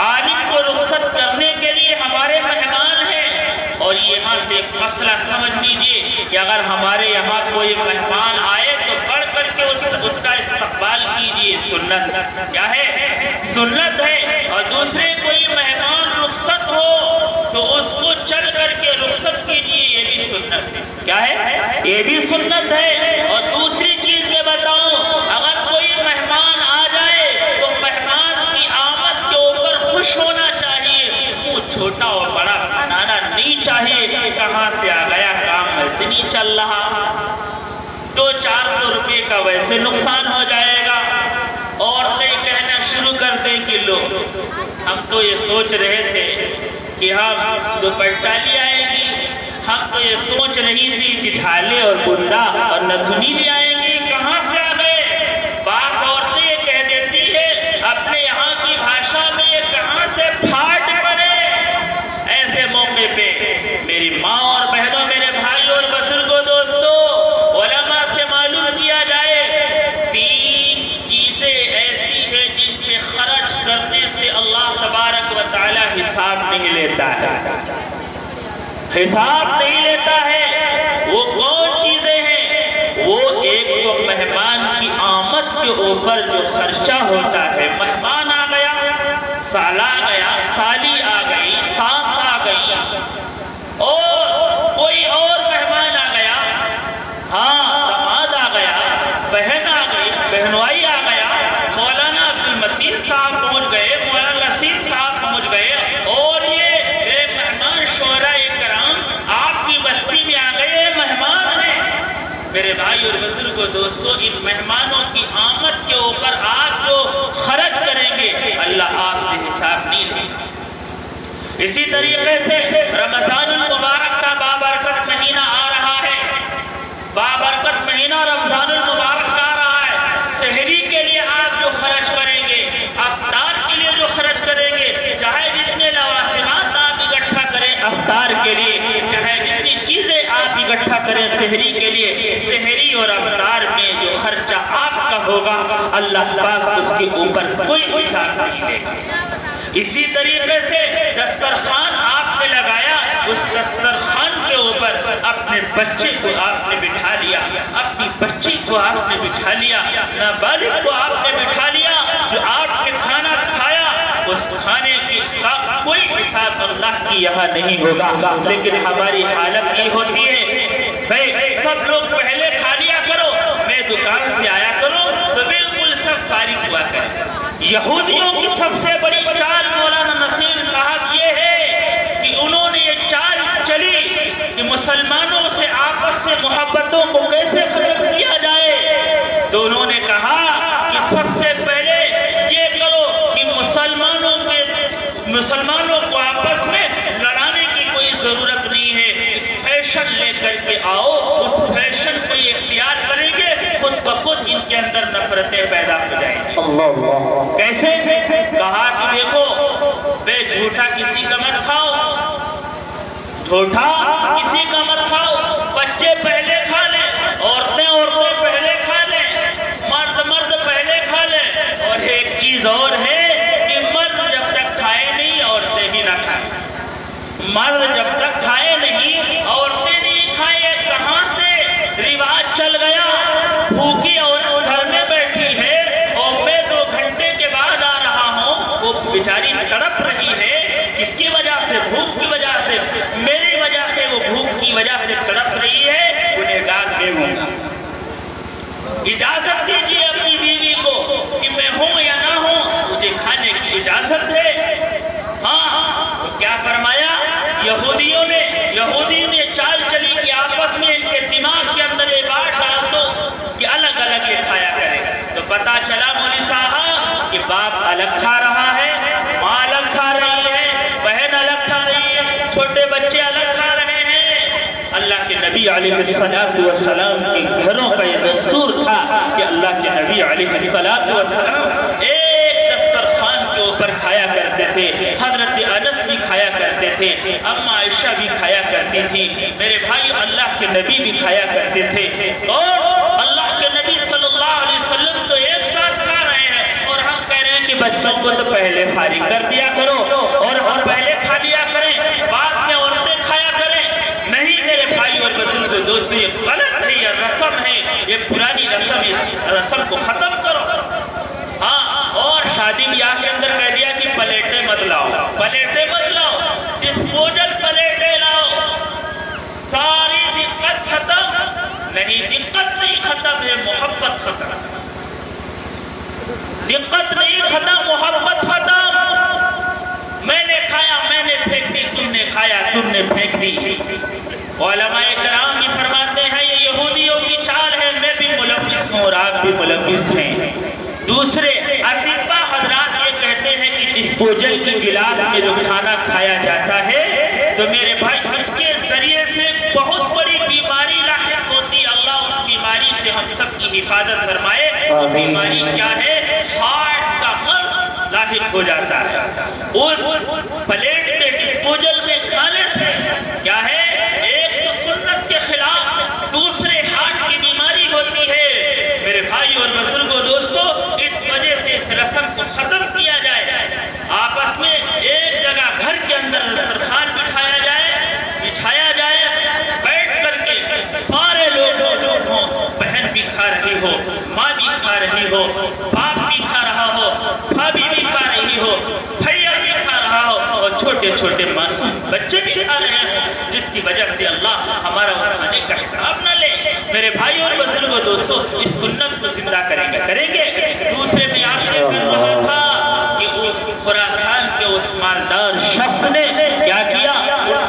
عالم کو رخصت کرنے کے لیے ہمارے مہمان ہیں، اور یہاں سے ایک مسئلہ سمجھ لیجئے کہ اگر ہمارے یہاں کوئی مہمان آئے تو بڑھ کر کے اس کا استقبال کیجئے، سنت کیا ہے؟ سنت ہے۔ اور دوسرے کوئی مہمان رخصت ہو تو اس کو چل کر کے رخصت کیجئے، یہ بھی سنت ہے۔ کیا ہے؟ یہ بھی سنت ہے۔ اور دوسری چیز میں بتاؤں، اگر کوئی مہمان آ جائے تو مہمان کی آمد کے اوپر خوش ہونا چاہیے، منہ چھوٹا اور بڑا بنانا نہیں چاہیے۔ کہاں سے آ گیا، کام ویسے نہیں چل رہا، 200-400 روپے کا ویسے نقصان ہو جائے گا، اور کئی کہنا شروع کر دیں کہ لو، ہم تو یہ سوچ رہے تھے کہ ہم دوپٹہ لے آئیں گی، ہم تو یہ سوچ رہی تھی کہ ڈھالے اور بندا اور نتھنی لے آئیں گی، کہاں سے آ گئے؟ بعض عورتیں یہ کہہ دیتی ہے اپنے یہاں کی بھاشا میں، یہ کہاں سے پھاٹ پڑے؟ ایسے موقع پہ میری ماں اور بہنوں، میرے بھائی اور بزرگوں دوستو، علماء سے معلوم کیا جائے 3 چیزیں ایسی ہیں جن پہ خرچ کرنے سے اللہ تبارک و تعالی حساب نہیں لیتا ہے، حساب نہیں لیتا ہے۔ وہ کون چیزیں ہیں؟ وہ ایک تو مہمان کی آمد کے اوپر جو خرچہ ہوتا ہے، مہمان آ گیا، سال آ گیا، سالی آ گئی، ساس آ گئی، اور کوئی اور مہمان آ گیا، ہاں داماد آ گیا، بہن آ گئی، بہنوائی آ گیا، مولانا عبدالمتین صاحب پہنچ گئے، مولانا نصیر صاحب پہنچ گئے، اور یہ مہمان شعراء کرام آپ کی بستی میں آ گئے، مہمان ہیں۔ میرے بھائی اور بزرگوں دوستو، ان مہمانوں کی آمد کے اوپر آپ جو خرچ کریں گے، اللہ آپ سے حساب نہیں لے گا۔ اسی طریقے سے رمضان المبارک کا بابرکت مہینہ آ رہا ہے، بابرکت مہینہ رمضان المبارک کا آ رہا ہے، سحری کے لیے آپ جو خرچ کریں گے، افطار کے لیے جو خرچ کریں گے، چاہے جتنے لوازمات آپ اکٹھا کریں افطار کے لیے، چاہے جتنی چیزیں آپ اکٹھا کریں سحری کے لیے، سحری اور افطار میں جو خرچہ آپ کا ہوگا، اللہ پاک اس کے اوپر کوئی حساب نہیں دے گا۔ اسی طریقے سے دسترخوان آپ نے لگایا، اس دسترخوان کے اوپر اپنے بچے کو آپ نے بٹھا لیا، اپنی بچی کو آپ نے بٹھا لیا، نابالغ کو آپ نے بٹھا لیا، جو آپ نے کھانا کھایا اس کھانے کا کوئی حساب اللہ کی یہاں نہیں ہوگا۔ لیکن ہماری حالت یہ ہوتی ہے، بھئی سب لوگ پہلے کھا لیا کرو، میں دکان سے آیا کروں تو بالکل سب فارغ ہوا کریں۔ یہودیوں کی سب سے بڑی چال مولانا نصیر صاحب یہ ہے کہ انہوں نے یہ چال سے محبتوں کو کیسے ختم کیا جائے؟ تو انہوں نے کہا کہ سب سے پہلے یہ کرو کہ مسلمانوں کو آپس میں لڑانے کی کوئی ضرورت نہیں ہے، فیشن لے کر کے آؤ، اس فیشن کو یہ اختیار کریں گے، خود بخود ان کے اندر نفرتیں پیدا ہو جائیں گی۔ کیسے؟ کہا کہ دیکھو بے جھوٹا کسی کا مت کھاؤ، جھوٹا کسی کا مت کھاؤ، بچے پہلے کھا لیں، عورتیں پہلے کھا لیں، مرد پہلے کھا لیں، اور ایک چیز اور ہے کہ مرد جب تک کھائے نہیں عورتیں بھی نہ کھائیں، مرد جب تک کھائے نہیں عورتیں نہیں کھائیں، کہاں سے رواج چل گیا؟ بھوکی عورت گھر میں بیٹھی ہے اور میں 2 گھنٹے کے بعد آ رہا ہوں، وہ بیچاری تڑپ رہی ہے، کس کی وجہ سے؟ بھوک کی وجہ سے، میری وجہ سے وہ بھوک کی وجہ سے تڑپ رہی ہے، انہیں گاگ میں ہوں گا۔ اجازت دیجیے اپنی بیوی کو کہ میں ہوں یا نہ ہوں، مجھے کھانے کی اجازت ہے۔ ہاں، تو کیا فرمایا؟ یہودیوں نے چال چلی کہ آپس میں ان کے دماغ کے اندر یہ بات ڈال دو کہ الگ الگ یہ کھایا کرے۔ تو پتا چلا مولوی صاحب کہ باپ الگ کھا رہا ہے، ماں الگ کھا رہی ہے، بہن الگ کھا رہی ہے، چھوٹے بچے الگ کھا رہے ہیں۔ اللہ کے نبی علیہ السلام کے گھروں کا یہ دستور تھا کہ اللہ کے نبی علیہ السلام ایک دسترخوان کے اوپر کھایا کرتے تھے۔ حضرت انس بھی کھایا کرتے تھے، اما عائشہ بھی کھایا کرتی تھی، میرے بھائی اللہ کے نبی بھی کھایا کرتے تھے، اور اللہ کے نبی صلی اللہ علیہ وسلم تو ایک ساتھ کھا رہے ہیں، اور ہم کہہ رہے ہیں کہ بچوں کو تو پہلے فارغ کر دیا کرو اور ہم پہلے کھا لیا کریں، بعد میں عورتیں کھایا کریں۔ نہیں میرے بھائی اور بزرگوں دوستو، یہ غلط ہے، یہ رسم ہے، یہ پرانی رسم، اس رسم کو ختم کرو۔ ہاں، اور شادی بیاہ کے اندر کہہ دیا کہ پلیٹیں مت لاؤ، ڈسپوزل پلیٹیں لاؤ، ساری دقت ختم۔ نہیں، دقت نہیں ختم ہے، محبت ختم، دقت نہیں ختم، محبت ختم۔ میں نے کھایا، میں نے پھینک دی، تم نے کھایا، تم نے پھینک دی۔ علماء کرام بھی فرماتے ہیں یہ یہودیوں کی چال ہے، میں بھی ملوث ہوں اور آپ بھی ملوث ہیں۔ دوسرے اطباء حضرات یہ کہتے ہیں کہ ڈسپوزل کی گلاس میں جو کھانا کھایا جاتا ہے تو میرے بھائی اس کے ذریعے سے بہت بڑی بیماری لاحق ہوتی، اللہ اس بیماری سے ہم سب کی حفاظت فرمائے۔ وہ بیماری کیا ہے؟ ہارٹ کا مرض لاحق ہو جاتا ہے۔ اس پلیٹ میں ڈسپوزل میں کھانے سے کیا ہے؟ ایک تو سنت کے خلاف، دوسرے ہارٹ کی بیماری ہوتی ہے۔ میرے بھائی اور بزرگوں دوستو، اس وجہ سے اس رسم کو ختم کیا جائے، آپس میں ایک جگہ گھر کے اندر دسترخوان بچھایا جائے، بیٹھ کر کے سارے لوگ موجود ہوں، بہن بھی کھا رہی ہو، ماں بھی کھا رہی ہو، باپ بھی کھا رہا ہو، بھابھی بھی کھا رہی ہو، بھیا بھی کھا رہا ہو، اور چھوٹے چھوٹے معصوم بچے بھی کھا رہے ہیں، جس کی وجہ سے اللہ ہمارا اس کھانے کا حساب نہ لے۔ میرے بھائی اور بزرگوں دوستو، اس سنت کو زندہ کریں گے۔ دوسرے میں آپ سے کر رہا تھا کہ خراسان کے اس مالدار شخص نے کیا کیا؟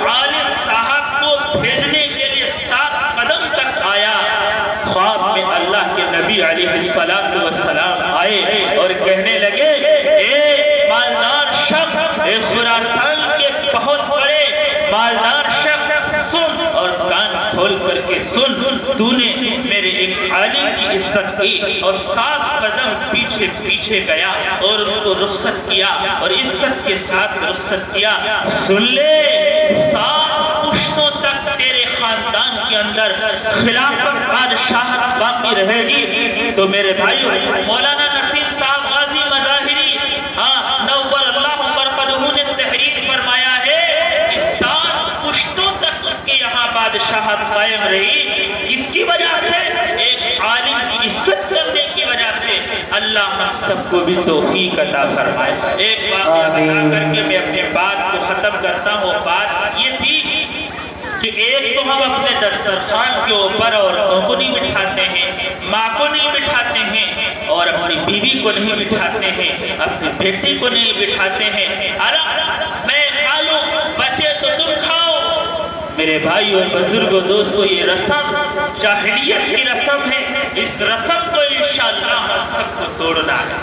عالم صاحب کو بھیجنے کے لیے 7 قدم تک آیا، خواب میں اللہ کے نبی علیہ السلام آئے اور کہنے لگے، اے مالدار شخص، اے خراسان کے بہت بڑے مالدار شخص، سن اور کان کھول کر کے سن، تو نے میرے ایک عالم کی عزت کی اور 7 قدم پیچھے گیا اور ان کو رخصت کیا اور عزت کے ساتھ رخصت کیا۔ سن لے، 7 پشتوں تک تیرے خاندان کے اندر خلافت بادشاہت باقی رہے گی۔ تو میرے بھائیو، مولانا نسیم صاحب غازی مظاہری نور اللہ مرقدہ نے تحریر فرمایا ہے کہ 7 پشتوں تک اس کے یہاں بادشاہت قائم رہی۔ کس کی وجہ سے؟ ایک عالم کی عزت کرنے کی وجہ سے۔ اللہ ہم سب کو بھی توفیق عطا فرمائے۔ ایک واقعہ بتا کر کے میں اپنے بات کو ختم کرتا ہوں۔ بات یہ تھی کہ ایک تو ہم اپنے دسترخوان کے اوپر عورتوں کو نہیں بٹھاتے ہیں، ماں کو نہیں بٹھاتے ہیں، اور اپنی بیوی کو نہیں بٹھاتے ہیں، اپنی بیٹی کو نہیں بٹھاتے ہیں۔ میں کھا لوں، بچے تو تم کھاؤ۔ میرے بھائی اور بزرگوں دوستوں، یہ رسم جاہلیت کی رسم ہے، اس رسم کو انشاءاللہ ہم سب کو توڑنا ہے،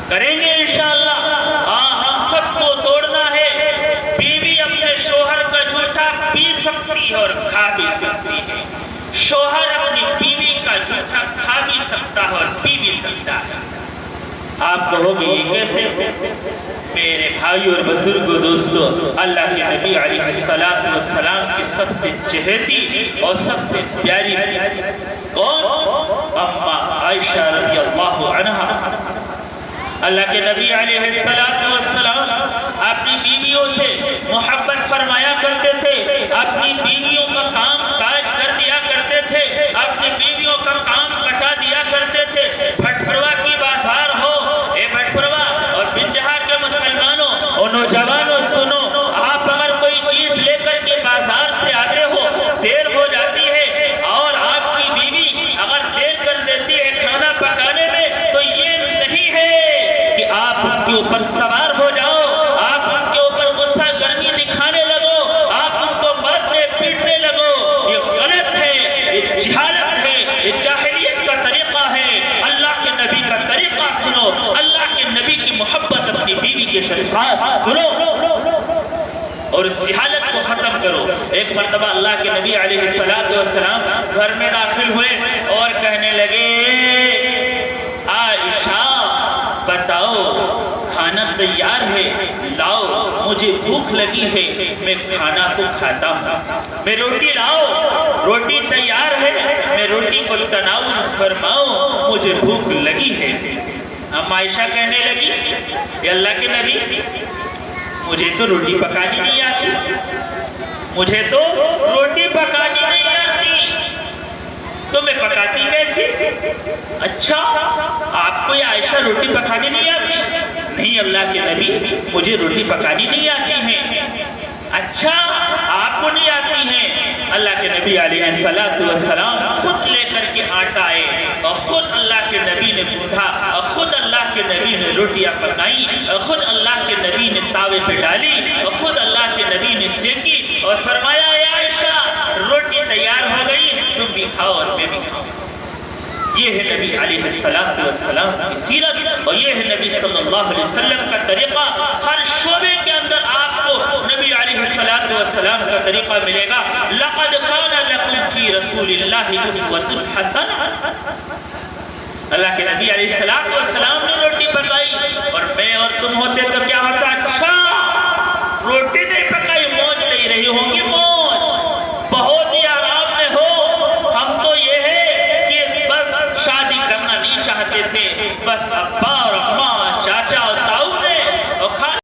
کریں گے انشاءاللہ۔ ہم سب کو توڑنا ہے۔ بیوی اپنے شوہر کا جھوٹا پی سکتی ہے اور کھا بھی سکتی ہے، شوہر اپنی بیوی کا جھوٹا کھا بھی سکتا ہے اور پی بھی سکتا ہے۔ آپ کہو گے یہ کیسے؟ میرے بھائی اور بزرگوں دوستو، اللہ کے نبی علیہ السلام کی سب سے چہیتی اور سب سے پیاری کون؟ اما عائشہ رضی اللہ عنہا۔ اللہ کے نبی علیہ السلام اپنی بیویوں سے محبت فرمایا کرتے تھے، اپنی بیویوں کا کام کاج کر دیا کرتے تھے، اپنی بیویوں کا کام بتا دیا کرتے تھے۔ بھٹپروا کی بازار ہو، اے بھٹپروا اور بنجہا کے مسلمانوں اور نوجوانوں سنو، آپ اگر کوئی چیز لے کر کے بازار سے آتے ہو، دیر ہو جاتی ہے اور آپ کی بیوی اگر دیر کر دیتی ہے کھانا پکانے میں، تو یہ نہیں ہے کہ آپ ان کے اوپر سوار ہو جاؤ، آپ ان کے اوپر غصہ گرمی دکھانے لگو، آپ ان کو مارنے پیٹنے لگو۔ یہ غلط ہے، یہ جہالت ہے، یہ جاہلیت کا طریقہ ہے۔ اللہ کے نبی کا طریقہ سنو، اللہ کے نبی کی محبت اپنی بیوی کے ساتھ سنو اور اس جہالت کو ختم کرو۔ ایک مرتبہ اللہ کے نبی علیہ السلام گھر میں داخل ہوئے اور کہنے لگے، عائشہ بتاؤ کھانا تیار ہے، لاؤ، مجھے بھوک لگی ہے، میں کھانا کو کھاتا ہوں۔ میں روٹی لاؤ، روٹی تیار ہے، میں روٹی کو تناول فرماؤ، مجھے بھوک لگی ہے۔ اب عائشہ کہنے لگی، اے اللہ کے نبی، مجھے تو روٹی پکانی نہیں آتی، مجھے تو روٹی پکانی نہیں آتی، تو میں پکاتی کیسے؟ اچھا، آپ کو یہ عائشہ روٹی پکانی نہیں آتی؟ نہیں اللہ کے نبی، مجھے روٹی پکانی نہیں آتی ہے۔ اچھا، آپ کو نہیں آتی ہے؟ اللہ کے نبی علیہ السلام خود لے کر کے آٹا آئے اور خود اللہ کے نبی نے گوندھا اور خود اللہ کے نبی نے روٹیاں پکائیں اور خود اللہ کے نبی نے توے پہ ڈالی اور خود اللہ کے نبی نے سینکی اور فرمایا، اے عائشہ روٹی تیار ہو گئی، تم بھی کھاؤ اور میں بھی کھاؤں۔ یہ ہے نبی علیہ السلام کی سیرت اور یہ ہے نبی صلی اللہ علیہ وسلم کا طریقہ۔ ہر شعبے کے اندر آپ کو نبی علیہ السلام کا طریقہ ملے گا۔ لَقَدْ كَانَ لَكُمْ فِي رَسُولِ اللَّهِ أُسْوَةٌ حَسَنَةٌ۔ اللہ کے نبی علیہ السلام نے روٹی پکائی اور میں اور تم ہوتے تو کیا ہوتا؟ اچھا، روٹی نہیں پکائی، موج نہیں رہی ہوگی، موج بہت ہی آرام میں ہو۔ ہم تو یہ ہے کہ بس شادی کرنا نہیں چاہتے تھے، بس ابا